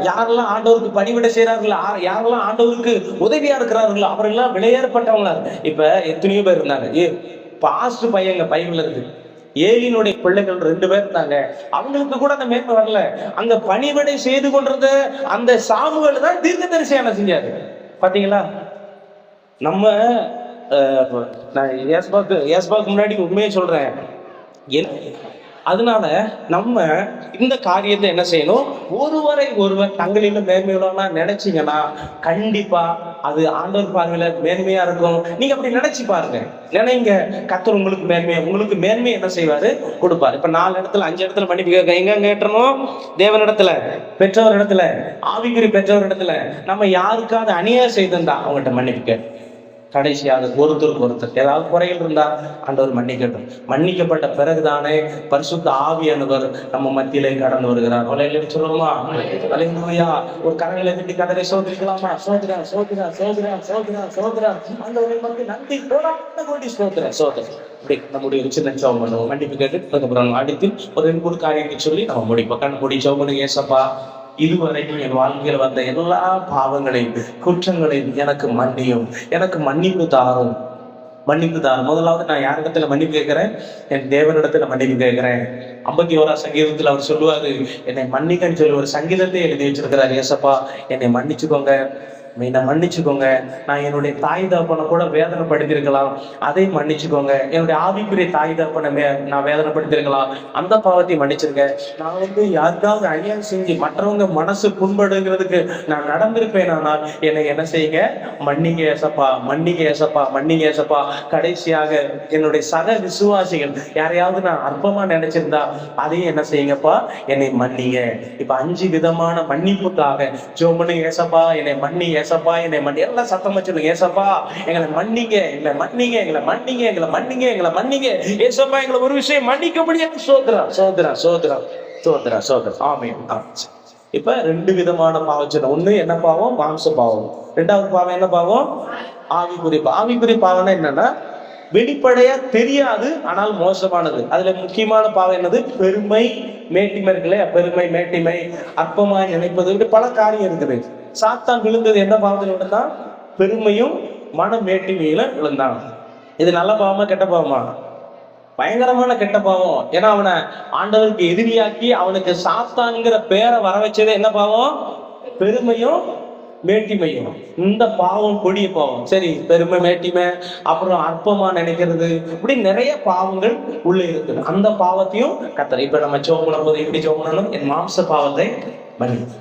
யாரெல்லாம் ஆண்டவருக்கு பணிவிடை செய்யறார்களோ, யாரெல்லாம் ஆண்டவருக்கு உதவியா இருக்கிறார்களோ அவரெல்லாம் விலையேறப்பட்டவங்களா. இப்ப எத்தனையோ பேர் இருந்தாங்க. பாஸ்ட் பையங்க பைபிள்ல இருக்கு, ஏலியினுடைய பிள்ளைகள் 2 பேர் இருந்தாங்க. அவங்களுக்கு கூட அந்த மேன்மை வரல. அங்க பணிவிடை செய்து கொண்டிருந்த அந்த சாமுவேல் தான் தீர்க்கதரிசி என்ன செஞ்சாரு பாத்தீங்களா? நம்ம நான் ஏஸ்பாக்கு முன்னாடி உண்மையை சொல்றேன். அதனால நம்ம இந்த காரியத்தை என்ன செய்யணும், ஒருவரை ஒருவர் தங்களிலும் மேன்மையுள்ளவனா நினைச்சீங்கன்னா கண்டிப்பா அது ஆண்டவர் பார்வையில மேன்மையா இருக்கும். நீங்க அப்படி நினைச்சு பாருங்க, நினைங்க. கர்த்தர் உங்களுக்கு மேன்மை என்ன செய்வாரு, கொடுப்பாரு. இப்ப 4 இடத்துல 5 இடத்துல மன்னிப்பு கேட்க எங்க கேட்டணும், தேவனிடத்துல, பெற்றோர் இடத்துல, ஆவிக்குறி பெற்றோர் இடத்துல. நம்ம யாருக்காவது அநியாயம் செய்திருந்தா அவங்ககிட்ட மன்னிப்பு கேட்டு, கடைசியாக ஒருத்தருக்கு ஒருத்தர் ஏதாவது குறைகள் இருந்தா ஆண்டவர் மன்னிக்கட்டும். மன்னிக்கப்பட்ட பிறகுதானே பரிசுத்த ஆவியானவர் நம்ம மத்தியிலே கடந்து வருகிறார். சொல்லுவோமா, அல்லேலூயா. ஒரு கரங்களை திட்டி கதரை சோதரிக்கலாமா? சோதரா சோதரா சோதரா சோதரா சோதரா ஆண்டவரை வந்து நன்றி கோடி சோதரா சோதரா. இப்படி நம்முடைய சின்ன ஜெபம் பண்ணுவோம். மன்னிப்பு கேட்டு அதுக்கப்புறம் அடுத்து ஒரு 2 காரியத்தை சொல்லி நம்ம முடிப்போம். கண் மூடி ஜெபம் பண்ணுங்க. ஏசப்பா, இதுவரைக்கும் என் வாழ்க்கையில் வந்த எல்லா பாவங்களையும் குற்றங்களையும் எனக்கு மன்னியும், எனக்கு மன்னிப்பு தாரும். முதலாவது நான் யாரிடத்துல மன்னிப்பு கேட்கிறேன், என் தேவனிடத்துல மன்னிப்பு கேட்கிறேன். 51ஆம் சங்கீதத்தில் அவர் சொல்லுவாரு, என்னை மன்னிக்கன்னு சொல்லி ஒரு சங்கீதத்தை எழுதி வச்சிருக்கிறார். ஏசப்பா, என்னை மன்னிச்சுக்கோங்க, மன்னிச்சுக்கோங்க. நான் என்னுடைய தாய் தகப்பனை கூட வேதனைப்படுத்திருக்கலாம், அதை மன்னிச்சுக்கோங்க. என்னுடைய ஆவிக்குரிய தாய் தகப்பனை நான் வேதனைப்படுத்திருக்கலாம், அந்த பாவத்தை மன்னிச்சிருங்க. நான் யாருக்காவது அநியாயம் செஞ்சு மற்றவங்க மனசு புண்படுங்கிறதுக்கு நான் நடந்திருப்பேன். ஆனால் என்னை என்ன செய்யுங்க, மன்னிங்க ஏசப்பா, மன்னிங்க ஏசப்பா, மன்னிங்க ஏசப்பா. கடைசியாக என்னுடைய சக விசுவாசிகள் யாரையாவது நான் அற்பமா நினைச்சிருந்தா அதையும் என்ன செய்யுங்கப்பா, என்னை மன்னிங்க. இப்ப 5 விதமான மன்னிப்புக்காக ஜெபம் பண்ணுங்க. ஏசப்பா, என்னை மன்னி, ஏசப்பா என்னை மன்னி. எல்லாம் சத்தமா சொல்லுங்க, ஏசப்பா எங்களை மன்னிங்க, எங்களை மன்னிங்க, எங்களை மன்னிங்க, எங்களை மன்னிங்க, எங்களை மன்னிங்க. ஏசப்பா, எங்களை ஒரு விஷயம் மன்னிக்க முடியாது. சோதரா சோதரா சோதரா சோதரா சோதரா. ஆமென். இப்ப 2 விதமான பாவம் சொன்னோம். ஒண்ணு என்ன பாவம்? மாம்ச பாவம். 2வது பாவம் என்ன பாவம்? ஆவிக்குரிய பாவம். ஆவிக்குரிய பாவம்னா என்னன்னா வெளிப்படையா தெரியாது, ஆனால் மோசமானது. அதுல முக்கியமான பாவம் என்னது? பெருமை, மேட்டிமை இருக்குல்ல. பெருமை, மேட்டிமை, அற்பமாய் நினைப்பது, இப்படி பல காரியம் இருக்குது. சாத்தான் விழுந்தது என்ன பாவத்தில் விழுந்தான்? பெருமையும் மன மேட்டிமையில விழுந்தான். இது நல்ல பாவமா கெட்ட பாவமா? பயங்கரமான கெட்ட பாவம். ஏன்னா அவனை ஆண்டவருக்கு எதிரியாக்கி அவனுக்கு சாத்தான்ங்கிற பேரை வர வச்சது என்ன பாவம்? பெருமையும் மேட்டிமையும். இந்த பாவம் கொடிய பாவம். சரி, பெருமை, மேட்டிமை, அப்புறம் அற்பமா நினைக்கிறது, இப்படி நிறைய பாவங்கள் உள்ள இருக்குது. அந்த பாவத்தையும் கத்தர் இப்ப நம்ம சோமன போது எப்படி சோமனும் என் மாம்ச பாவத்தை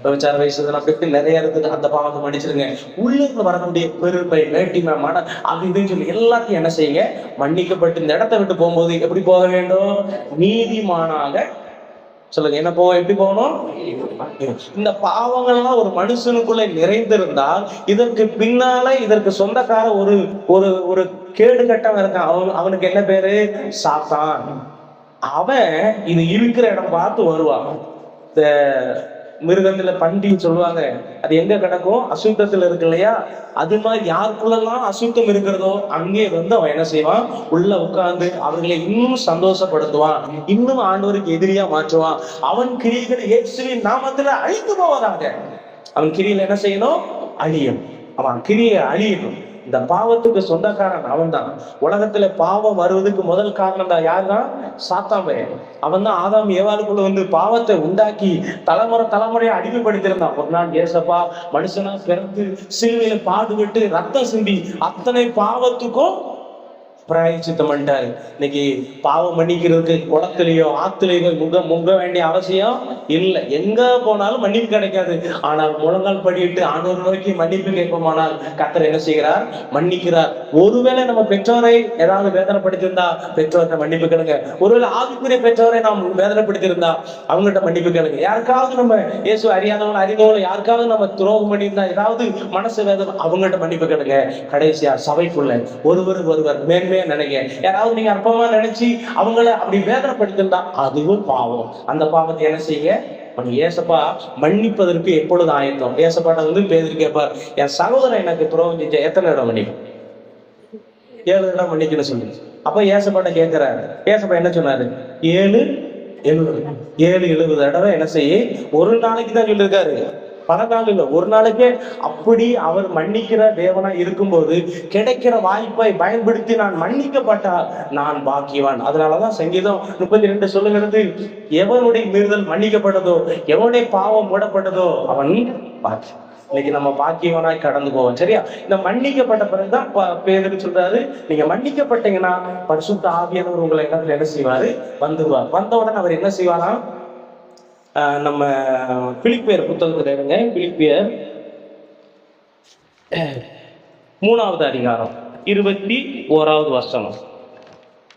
விபச்சார வயசு அப்படி நிறைய இருக்குது. அந்த பாவத்தை மன்னிச்சிருங்க. உள்ளுக்குள்ள வரக்கூடிய பெருமை, மேட்டிமை, மன அது இதுன்னு சொல்லி எல்லாத்தையும் என்ன செய்யுங்க? மன்னிக்கப்பட்டு இந்த இடத்தை விட்டு போகும்போது எப்படி போக வேண்டும்? நீதிமானாக சொல்லுங்க. என்ன போவோம்? எப்படி போகணும்? இந்த பாவங்கள்லாம் ஒரு மனுஷனுக்குள்ள நிறைந்திருந்தால் இதற்கு பின்னால இதற்கு சொந்தக்கார ஒரு ஒரு ஒரு கேடு கட்டவன் இருக்கான். அவனுக்கு என்ன பேரு? சாத்தான். அவன் இது இருக்கிற இடம் பார்த்து வருவான். இந்த மிருகத்துல பண்டின்னு சொல்லுவாங்க, அது எங்க கிடக்கும்? அசுத்தத்துல இருக்கு இல்லையா? அது மாதிரி யாருக்குள்ளெல்லாம் அசுத்தம் இருக்கிறதோ அங்கே வந்து அவன் என்ன செய்வான்? உள்ள உட்கார்ந்து அவர்களை இன்னும் சந்தோஷப்படுத்துவான், இன்னும் ஆண்டவருக்கு எதிரியா மாற்றுவான். அவன் கிரியைகளை இயேசுவின் நாமத்துல அழித்து போவதாக. அவன் கிரியில என்ன செய்யணும்? அழியும். அவன் கிரியை அழியணும். இந்த பாவத்துக்கு சொந்தக்காரன் அவன் தான். உலகத்துல பாவம் வருவதுக்கு முதல் காரணம் தான். யார் தான்? சாத்தான். அவன் தான் ஆதாம் ஏவாளுக்குள்ள வந்து பாவத்தை உண்டாக்கி தலைமுறையா அடிமைப்படுத்திருந்தான். ஒரு நாள் ஏசப்பா மனுஷனா பிறந்து சிலுவையில பாடுபட்டு ரத்தம் சிந்தி அத்தனை பாவத்துக்கும் பிராயச்சித்தம் பண்ணிட்டாரு. இன்னைக்கு பாவம் மன்னிக்கிறதுக்கு குளத்திலேயோ ஆத்துலயோ முங்க வேண்டிய அவசியம் இல்லை. எங்க போனாலும் மன்னிப்பு கிடைக்காது. ஆனால் முழங்கால் படிட்டு ஆண்டவர் நோக்கி மன்னிப்பு கேட்போமானால் கர்த்தர் என்ன செய்கிறார்? மன்னிக்கிறார். ஒருவேளை நம்ம பெற்றோரை ஏதாவது வேதனைப்படுத்தியிருந்தா பெற்றோர்கிட்ட மன்னிப்பு கேளுங்க. ஒருவேளை ஆவிக்குரிய பெற்றோரை நாம் வேதனைப்படுத்தியிருந்தா அவங்கள்ட்ட மன்னிப்பு கேளுங்க. யாருக்காவது நம்ம இயேசு அறியாதவங்க அறிந்தவங்க யாருக்காவது நம்ம துரோகம் பண்ணியிருந்தா ஏதாவது மனசு வேதனை அவங்கள்ட்ட மன்னிப்பு கேளுங்க. கடைசியா சபைக்குள்ள ஒருவர் மேன்மையா நினைங்க. யாராவது நீங்க அற்பமா நினைச்சு அவங்கள அப்படி வேதனைப்படுத்திருந்தா அதுவும் பாவம். அந்த பாவத்தை என்ன செய்ய? ஏசப்பா மன்னிப்பதற்கு எப்பொழுது ஆயத்தம்? ஏசப்பாட்ட வந்து பேதுரு கேட்பார், என் சகோதரன் எனக்கு துரோகம் செஞ்ச எத்தனை இடம் மன்னிக்கும்? 7 இடம் மன்னிக்கணும் சொல்லி. அப்ப ஏசப்பாட்ட கேட்கிறாரு. ஏசப்பா என்ன சொன்னாரு? 770 தடவை என்ன செய்ய? ஒரு நாளைக்கு தான் சொல்லியிருக்காரு, பல நாள் இல்லை, ஒரு நாளைக்கே. அப்படி அவர் மன்னிக்கிற தேவனா இருக்கும்போது கிடைக்கிற வாய்ப்பை பயன்படுத்தி நான் மன்னிக்கப்பட்டால் நான் பாக்கியவான். அதனாலதான் சங்கீதம் 32 சொல்லுகிறது, எவனுடைய மீறுதல் மன்னிக்கப்பட்டதோ எவனுடைய பாவம் மூடப்பட்டதோ அவன் பாக்கியம். இன்னைக்கு நம்ம பாக்கியவனாய் கடந்து போவோம். சரியா? இந்த மன்னிக்கப்பட்ட பிறகுதான் பேதுரு சொல்றாரு, நீங்க மன்னிக்கப்பட்டீங்கன்னா பரிசுத்த ஆவியானவர் உங்களை என்ன செய்வாரு? வந்துருவார். வந்த உடனே அவர் என்ன செய்வாரா? நம்ம பிலிப்பியர் புத்தகத்துல இருங்க. பிலிப்பியர் 3வது அதிகாரம் 21வது வசனம்.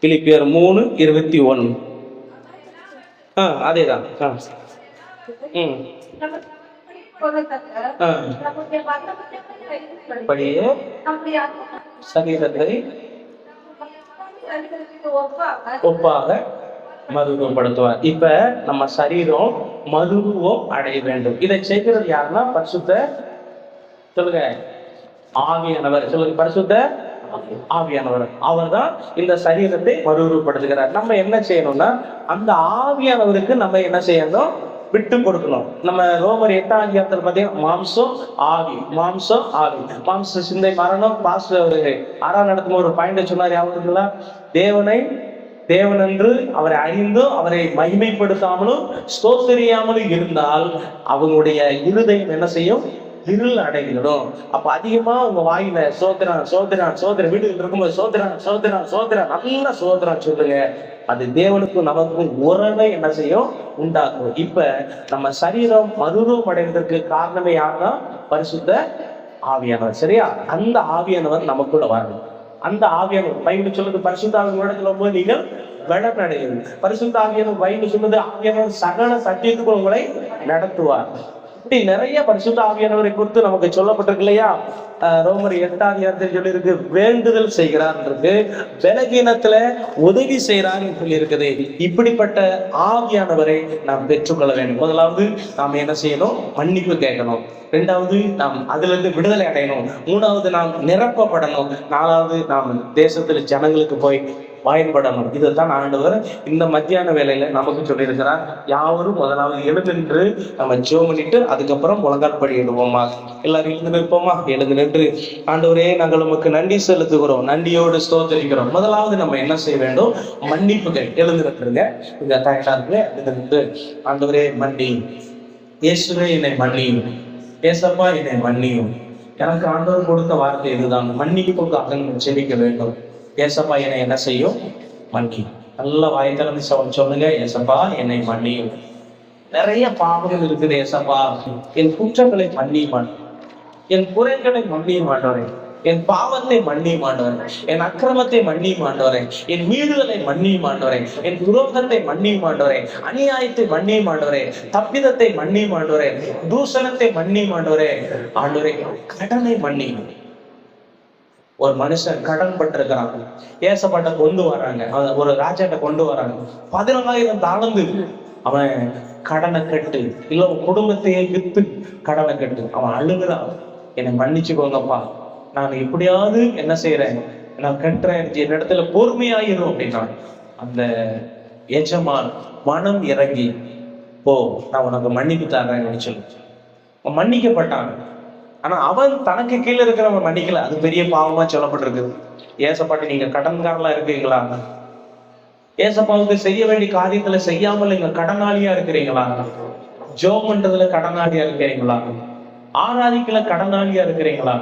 பிலிப்பியர் 3:21. அதேதான். படியே சரீரத்தை ஒப்பாக மதுரப்படுத்துவார். இப்ப நம்ம சரீரம் மதுருவம் அடைய வேண்டும். இதை செய்கிறது யாருன்னா பரிசுத்த சொல்லுங்க ஆவியானவர். சொல்லுங்க பரிசுத்த ஆவியானவர். அவர் தான் இந்த சரீரத்தை மறுரூபப்படுத்துகிறார். நம்ம என்ன செய்யணும்னா அந்த ஆவியானவருக்கு நம்ம என்ன செய்யணும்? விட்டு கொடுக்கணும். நம்ம ரோமர் 8ஆம் அதிகாரத்தில் பார்த்தீங்கன்னா மாம்சம் ஆவி மாம்ச சிந்தை மரணம். பாஸ்டர் அவர்கள் 6ஆம் நடத்தும் ஒரு பாயிண்ட் சொன்னார், யாருங்களா? தேவன் என்று அவரை அறிந்தும் அவரை மகிமைப்படுத்தாமலும் ஸ்தோத்திரியாமலும் இருந்தால் அவங்களுடைய இருதயம் என்ன செய்யும்? இருள் அடைகிடும். அப்ப அதிகமா உங்க வாயில சோதரன் வீடுகள் இருக்கும்போது சோதரன் நல்ல சோதரன் சொல்லுங்க. அது தேவனுக்கும் நமக்கும் உறவை என்ன செய்யும்? உண்டாக்கும். இப்ப நம்ம சரீரம் மறுரூபம் அடைவதற்கு காரணமே யாருன்னா பரிசுத்த ஆவியானவர். சரியா? அந்த ஆவியானவர் நமக்குள்ள வரணும். அந்த ஆவியானவர் பைபிள் சொல்லுது பரிசுத்த ஆவியானவரிடத்துல போது நீங்கள் பலன் அடைகிறது. பரிசுத்த ஆவியானவர் பைபிள் சொல்லுது ஆவியானவர் சகல சத்தியத்துக்கு உங்களை நடத்துவார். இப்படி நிறைய பரிசுத்த ஆவியானவரை குறித்து நமக்கு சொல்லப்பட்டிருக்கு இல்லையா? ரோமர் 8 சொல்லி இருக்கு, வேண்டுதல் செய்கிறார் இருக்கு, பலகீனத்துல உதவி செய்யறான்னு சொல்லி இருக்குது. இப்படிப்பட்ட ஆவியானவரை நாம் பெற்றுக்கொள்ள வேண்டும். முதலாவது நாம் என்ன செய்யணும்? மன்னிப்பு கேட்கணும். இரண்டாவது நாம் அதுல இருந்து விடுதலை அடையணும். மூணாவது நாம் நிரப்பப்படணும். நாலாவது நாம் தேசத்துல ஜனங்களுக்கு போய் பயன்படணும். இதைத்தான் ஆண்டவர் இந்த மத்தியான வேலையில நமக்கு சொல்லியிருக்கிறார். யாவரும் முதலாவது எழுந்து நம்ம ஜெபம் பண்ணிட்டு அதுக்கப்புறம் முழங்கால் படியிடுவோமா? எல்லாரும் எழுந்து நிற்போமா? எழுந்து நின்று, ஆண்டவரே நாங்கள் உமக்கு நன்றி செலுத்துகிறோம், நன்றியோடு ஸ்தோத்திரிக்கிறோம். முதலாவது நம்ம என்ன செய்ய வேண்டும்? மன்னிப்புகள். எழுந்து நின்றுங்க, இந்த தயாராக எழுந்து நின்று, ஆண்டவரே மன்னியும், இயேசுவே என்னை மன்னியும், ஏசப்பா என்னை மன்னியும். எனக்கு ஆண்டவர் கொடுத்த வார்த்தை இதுதான், மன்னிப்புக்காக நம்ம செபிக்க வேண்டும். ஏசப்பா என்னை என்ன செய்யும்? மன்னியும். நல்ல வாய் திறந்து சொல்லுங்க, ஏசப்பா என்னை மன்னியும். நிறைய பாவங்கள் இருக்குது ஏசப்பா, என் குற்றங்களை மன்னிய மாட்டேன், என் குறைகளை மன்னிய மாட்டவரே, என் பாவத்தை மன்னிய மாட்டவரே, என் அக்கிரமத்தை மன்னிய மாட்டவரே, என் மீறுதலை மன்னிய மாட்டவரே, என் துரோகத்தை மன்னிய மாட்டவரே, அநியாயத்தை மன்னிய மாட்டவரே, தப்பிதத்தை மன்னிய மாட்டவரே, தூஷணத்தை மன்னிய மாட்டவரே. ஆண்டவரே கடனை மன்னியும். ஒரு மனுஷன் கடன் பட்டிருக்கிறான், ஏசப்பாட்ட கொண்டு வராங்க, ஒரு ராஜாட்ட கொண்டு வராங்க, 14,000 தாளந்து. அவன் கடனை கட்டு, இல்ல குடும்பத்தையே வித்து கடனை கட்டு. அவன் அழுகுறான், என்னை மன்னிச்சுக்கோங்கப்பா, நான் எப்படியாவது என்ன செய்யறேன், நான் கட்டுறேன், என்னிடத்துல பொறுமையாயிரும் அப்படின்னா அந்த எஜமான் மனம் இறங்கி, போ நான் உனக்கு மன்னிப்பு தர்றேன்னு சொல்லி மன்னிக்கப்பட்டான். ஆனா அவன் தனக்கு கீழே இருக்கிறவன் மன்னிக்கல. அது பெரிய பாவமா சொல்லப்பட்டிருக்குது. ஏசப்பாட்டு நீங்க கடன்காரலா இருக்கீங்களா? ஏசப்பாவுக்கு செய்ய வேண்டிய காரியத்துல செய்யாமல் நீங்க கடனாளியா இருக்கிறீங்களா? ஜெபம் பண்றதுல கடனாளியா இருக்கிறீங்களா? ஆராதிக்கல கடனாளியா இருக்கிறீங்களா?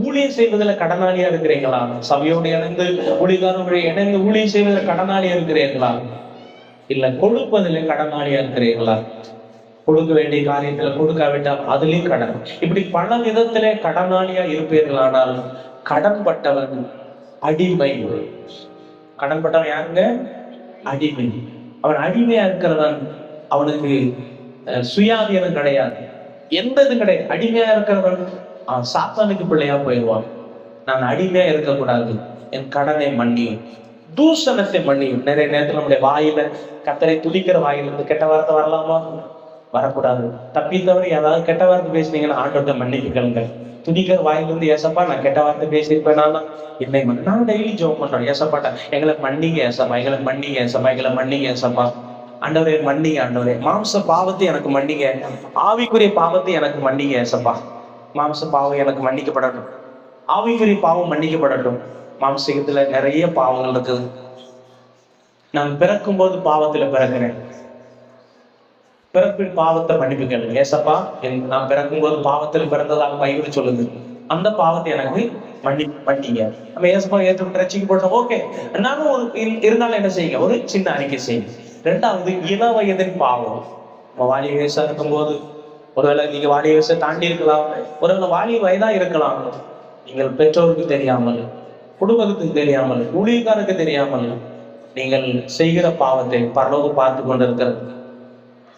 ஊழியம் செய்வதில் கடனாளியா இருக்கிறீங்களா? சபையோடு இணைந்து ஊழியக்காரர்களுடைய இணைந்து ஊழியம் செய்வதில் கடனாளியா இருக்கிறீர்களா? இல்ல கொடுப்பதில் கடனாளியா இருக்கிறீங்களா? கொடுக்க வேண்டிய காரியத்துல கொடுக்காவிட்டால் அதுலயும் கடன். இப்படி பல விதத்திலே கடனாளியா இருப்பீர்களானால் கடன் பட்டவன் அடிமை. கடன் பட்டவன் யாருங்க? அடிமை. அவன் அடிமையா இருக்கிறவன் அவனுக்கு சுயாதீனம் கிடையாது, எந்த இது கிடையாது. அடிமையா இருக்கிறவன் சாத்தானுக்கு பிள்ளையா போயிடுவான். நான் அடிமையா இருக்கக்கூடாது, என் கடனை மன்னியும், தூஷணத்தை மன்னியும். நிறைய நேரத்தில் நம்முடைய வாயில கத்தரை துதிக்கிற வாயிலிருந்து கெட்ட வார்த்தை வரலாமா? வரக்கூடாது. தப்பித்தவரை ஏதாவது கெட்ட வார்த்தை பேசுனீங்கன்னா ஆண்டோட்ட மன்னிப்பு கேளுங்க. துதிக்கிற வாயிலிருந்து, ஏசப்பா நான் கெட்ட வார்த்தை பேசியிருப்பேனா, என்னை நான் டெய்லி ஜெபம் பண்றோம், ஏசப்பாட்ட எங்களை மன்னிங்க ஏசப்பா, எங்களை மன்னிங்க ஏசப்பா, எங்களை மன்னிங்க ஏசப்பா, ஆண்டவரே மன்னிங்க ஆண்டவரே, மாம்ச பாவத்தை எனக்கு மன்னிங்க, ஆவிக்குரிய பாவத்தை எனக்கு மன்னிங்க ஏசப்பா. மாம்ச பாவம் எனக்கு மன்னிக்கப்படட்டும், ஆவிக்குரிய பாவம் மன்னிக்கப்படட்டும். மாம்சத்துல நிறைய பாவங்கள் இருக்குது. நான் பிறக்கும் போது பாவத்துல பிறக்கிறேன், பிறப்பின் பாவத்தை மன்னிப்பு கேளுங்க ஏசப்பா. நான் பிறக்கும் போது பாவத்தில் பிறந்ததாக பைபிள் சொல்லுது, அந்த பாவத்தை எனக்கு மன்னிங்க. நம்ம ஏசப்பா ஏற்று ரசிக்கப்பட்டோம், ஓகே. நானும் ஒரு இருந்தாலும் என்ன செய்யுங்க, ஒரு சின்ன அறிக்கை செய்யுங்க. ரெண்டாவது, இள வயதின் பாவம். நம்ம வாலிப வயசா இருக்கும் போது, ஒருவேளை நீங்க வாலிப வயசை தாண்டி இருக்கலாம், ஒருவேளை வாலிப வயதா இருக்கலாம், நீங்கள் பெற்றோருக்கு தெரியாமல், குடும்பத்துக்கு தெரியாமல், ஊழியக்காருக்கு தெரியாமல் நீங்கள் செய்கிற பாவத்தை பரலோகம் பார்த்து கொண்டு இருக்கிறது.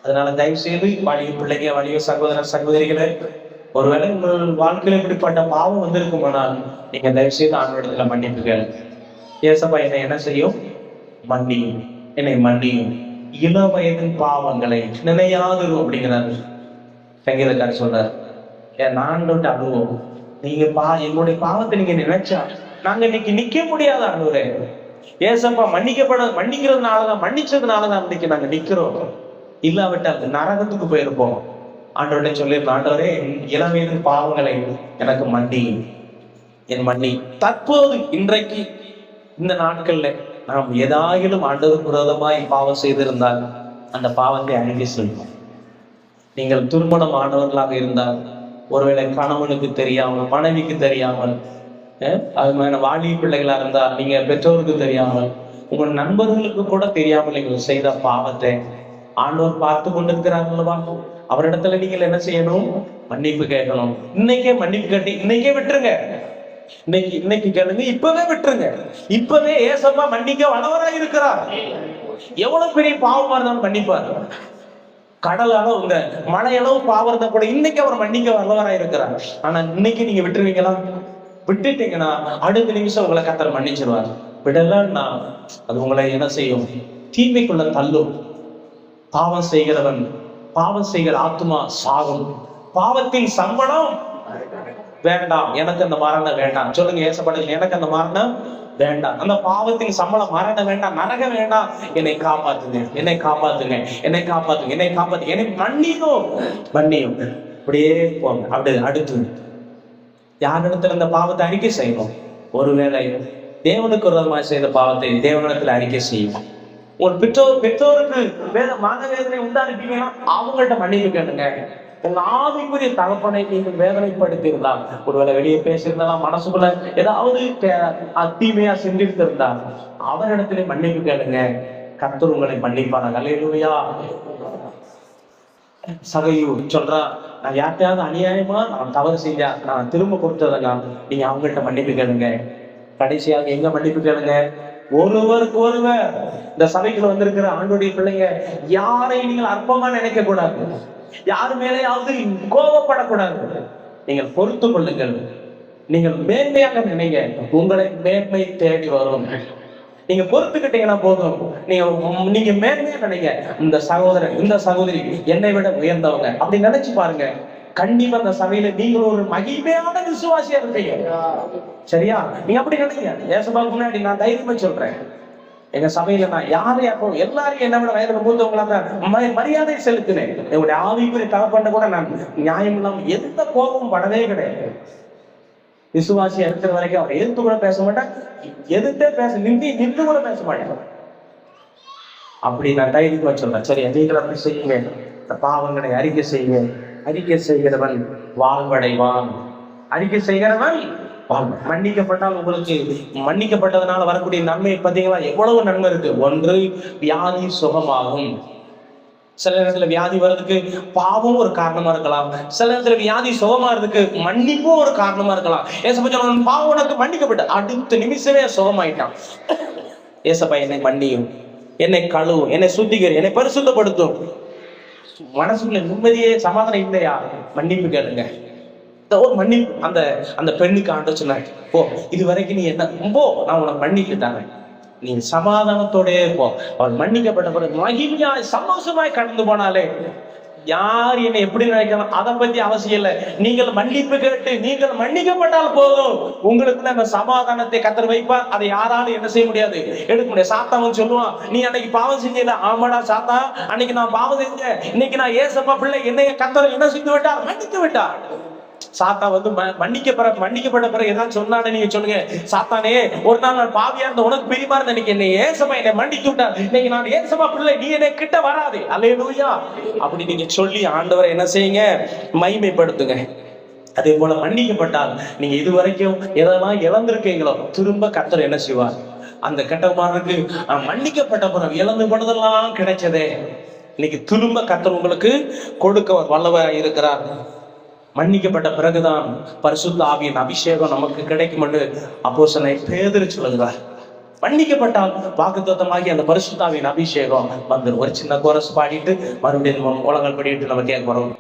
அதனால தயவு செய்து வாலிப பிள்ளைங்க, வாலிப சகோதர சகோதரிகளே, ஒருவேளை உங்கள் வாழ்க்கையில இப்படிப்பட்ட பாவம் வந்திருக்குமானால் நீங்க தயவு செய்து ஆண்டவரிடத்துல மன்னிப்பு கேளுங்க. ஏசப்பா என்னை என்ன செய்யும்? மன்னியும், என்னை மன்னியும், இள வயதின் பாவங்களை நினையாதிரும் அப்படிங்கிறாரு சங்கீதக்காரர் சொல்றாரு. நான் அனுபவம், நீங்க என்னுடைய பாவத்தை நீங்க நினைச்சா நாங்க இன்னைக்கு நிக்க முடியாத ஆண்டவரே. ஏசப்பா மன்னிக்கிறதுனாலதான், மன்னிச்சதுனாலதான் இன்னைக்கு நாங்க நிக்கிறோம். இல்லாவிட்டால் நரகத்துக்கு போயிருப்போம். ஆண்டவர்கிட்ட சொல்லியிருந்தோம், ஆண்டவரே இளவயதின் பாவங்களை எனக்கு மன்னியும், என் மன்னி. தற்போது இன்றைக்கு இந்த நாட்கள்ல நாம் ஏதாயிலும் ஆண்டவர் விரோதமாய் பாவம் செய்திருந்தால் அந்த பாவத்தை அறிக்கை செய்வோம். நீங்கள் திருமணம் ஆனவர்களாக இருந்தால், ஒருவேளை கணவனுக்கு தெரியாமல், மனைவிக்கு தெரியாமல், அது வாலிப பிள்ளைகளா இருந்தா நீங்க பெற்றோருக்கு தெரியாமல், உங்கள் நண்பர்களுக்கு கூட தெரியாமல் நீங்கள் செய்த பாவத்தை ஆண்டவர் பார்த்து கொண்டிருக்கிறார்கள்வா? அவரிடத்துல நீங்கள் என்ன செய்யணும்? மன்னிப்பு கேட்கணும். இன்னைக்கே மன்னிப்பு கேட்டு இன்னைக்கே விட்டுருங்க. இன்னைக்கு கேளுங்க, இப்பவே விட்டுருங்க. இப்பவே ஏசப்பா மன்னிக்க வல்லவராய் இருக்கிறார். எவ்வளவு பெரிய பாவமா இருந்தாலும் மன்னிப்பார். கடல் அளவுங்க, மழை அளவு பாவம் இருந்தா கூட இன்னைக்கு அவர் மன்னிக்க வல்லவராக இருக்கிறார். ஆனா இன்னைக்கு நீங்க விட்டுருவீங்களா? விட்டுட்டீங்கன்னா அடுத்த நிமிஷம் உங்களை கர்த்தர் மன்னிச்சிருவார். விடலன்னா அது உங்களை என்ன செய்யும்? தீமைக்குள்ள தள்ளும். பாவம் செய்கிறவன், பாவம் செய்கிற ஆத்மா சாகும். பாவத்தின் சம்பளம் வேண்டாம், எனக்கு அந்த மரணம் வேண்டாம். சொல்லுங்க ஏசப்படுங்க, எனக்கு அந்த மரணம் வேண்டாம். அந்த பாவத்தின் சம்பளம் மரணம் வேண்டாம், நரகம் வேண்டாம். என்னை காப்பாத்துங்க, என்னை காப்பாத்துங்க, என்னை காப்பாத்துங்க, என்னை காப்பாத்துங்க, என்னை மன்னியும் மன்னியும். அப்படியே போங்க. அப்படி அடுத்து யாரிடத்துல இந்த பாவத்தை அறிக்கை செய்யணும்? ஒருவேளை தேவனுக்கு விரோதமாக செய்த பாவத்தை தேவனிடத்துல அறிக்கை செய்யும். உங்க பெற்றோருக்கு மன வேதனை உண்டாயிருப்பீங்கன்னா அவங்கள்ட்ட மன்னிப்பு கேளுங்க. உங்க ஆவிக்குரிய தகப்பனை நீங்கள் வேதனைப்படுத்தி இருந்தால், ஒருவேளை வெளியே பேசியிருந்தாலும் மனசுக்குள்ள ஏதாவது தீமையா செஞ்சுட்டு இருந்தா அவரிடத்துல மன்னிப்பு கேளுங்க. கர்த்தர் உங்களை மன்னிப்பாங்க. அல்லேலூயா. சகையு சொல்றா, நான் யார்கிட்டயாவது அநியாயமா நான் தவறு செஞ்சா நான் திரும்ப கொடுத்ததுங்க, நீங்க அவங்கள்ட்ட மன்னிப்பு கேளுங்க. கடைசியாக எங்க மன்னிப்பு கேளுங்க? ஒருவருக்கு ஒருவர். இந்த சபைக்குள்ள வந்திருக்கிற ஆண்டோடைய பிள்ளைங்க, யாரை நீங்கள் அற்பமா நினைக்க கூடாது, யாரு மேலேயாவது கோபப்படக்கூடாது. நீங்கள் பொறுத்து கொள்ளுங்கள். நீங்கள் மேன்மையாக நினைங்க, உங்களை மேன்மை தேடி வரும். நீங்க பொறுத்துக்கிட்டீங்கன்னா போதும். நீங்க மேன்மையா நினைங்க, இந்த சகோதரன் இந்த சகோதரி என்னை விட உயர்ந்தவங்க அப்படி நினைச்சு பாருங்க. கண்டிப்பா அந்த சபையில நீங்கள் ஒரு மகிமையான விசுவாசியா இருப்பீங்க. சரியா? நீங்க அப்படி நினைங்க. ஏசபாவுக்கு முன்னாடி நான் தைரியமா சொல்றேன், எங்க சபையில நான் யாரையும் எல்லாரையும் என்ன விட வயதுல மூத்தவங்களாக மரியாதை செலுத்தினேன். என்னுடைய ஆவிக்குரிய தகப்பன கூட நான் நியாயம் இல்லாம எந்த கோபமும் படவே கிடையாது. விசுவாசியா இருக்கிற வரைக்கும் அவர் எதிர்த்து கூட பேச மாட்டேன், எதிர்த்தே பேச நின்று கூட பேச மாட்டேன். அப்படி நான் தைரியமா சொல்றேன். சரி, நீங்கள் அப்படி செய்யுங்க. இந்த பாவங்களை அறிக்கை செய்யுங்க. அறிக்கை செய்கிறவன் வாழ்வடைவான். அறிக்கை செய்கிறவன் மன்னிக்கப்பட்டால், உங்களுக்கு மன்னிக்கப்பட்டதுனால வரக்கூடிய நன்மை பார்த்தீங்களா? எவ்வளவு நன்மை இருக்கு. ஒன்று, வியாதி சுகமாகும். சில நேரத்துல வியாதி வர்றதுக்கு பாவம் ஒரு காரணமா இருக்கலாம். சில நேரத்துல வியாதி சுகமாறதுக்கு மன்னிப்பும் ஒரு காரணமா இருக்கலாம். ஏசப்பா பாவம் உனக்கு மன்னிக்கப்பட்ட அடுத்த நிமிஷமே சுகமாயிட்டான். ஏசப்பா என்னை மன்னியும், என்னை கழுவும், என்னை சுத்திகரி, என்னை பரிசுத்தப்படுத்தும். மனசுக்குள்ள நிம்மதியே சமாதானம் இல்லையா? மன்னிப்பு கேளுங்க. ஒரு மன்னிப்பு அந்த அந்த பெண்ணுக்கு ஆண்டு சொன்னாங்க, போ, இது வரைக்கும் நீ என்ன போ, நான் உனக்கு மன்னிக்கிட்டாங்க, நீ சமாதானத்தோடே போ. அவள் மன்னிக்கப்பட்ட பிறகு மகிமையாய் சந்தோஷமாய் கடந்து போனாலே, யார் என்னை எப்படி நினைக்கலாம் அதை பத்தி அவசியம் இல்லை. நீங்கள் மன்னிப்பு கேட்டு நீங்கள் மன்னிக்கப்பட்டால் போதும். உங்களுக்கு அந்த சமாதானத்தை கர்த்தர் வைப்பார். அதை யாராலும் என்ன செய்ய முடியாது, எடுக்க முடியாது. சாத்தான் சொல்லுவான், நீ அன்னைக்கு பாவம் செஞ்சல. ஆமாடா சாத்தா, அன்னைக்கு நான் பாவம் செஞ்சேன், இன்னைக்கு நான் ஏசப்பா பிள்ளை, என்னைய கர்த்தர் என்ன செய்து விட்டார்? மன்னித்து விட்டார். சாத்தா மன்னிக்கப்பட்ட பிறகு ஏதாவது சொன்னானே நீங்க சொல்லுங்க, சாத்தானே ஒரு நாள் நான் பாவியா இருந்த உனக்கு பிரியமா இருந்த இன்னைக்கு என்னை ஏசப்பா என்னை மன்னித்து விட்டார், இன்னைக்கு நான் ஏசப்பா பிள்ளை, நீ என்னை கிட்ட வராது. அல்லேலூயா. அப்படி நீங்க சொல்லி ஆண்டவரை என்ன செய்யுங்க? மகிமைப்படுத்துங்க. அதே போல மன்னிக்கப்பட்டால் நீங்க இதுவரைக்கும் எதெல்லாம் இழந்திருக்கீங்களோ திரும்ப கர்த்தர் என்ன செய்வார்? அந்த கெட்டமாருக்கு மன்னிக்கப்பட்ட பிறகு இழந்து போனதெல்லாம் கிடைச்சதே இன்னைக்கு திரும்ப கர்த்தர் உங்களுக்கு கொடுக்க வல்லவராக இருக்கிறார். மன்னிக்கப்பட்ட பிறகுதான் பரிசுத்த ஆவியின் அபிஷேகம் நமக்கு கிடைக்கும் என்று அப்போஸ்தலன் பேதுரு சொல்லுகிறார். மன்னிக்கப்பட்டால் வாக்குத்தத்தமாகி அந்த பரிசுத்த ஆவியின் அபிஷேகம் வந்து ஒரு சின்ன கோரஸ் பாடிட்டு மறுபடியும் உலகங்கள் படிட்டு நம்ம கேட்க போறோம்.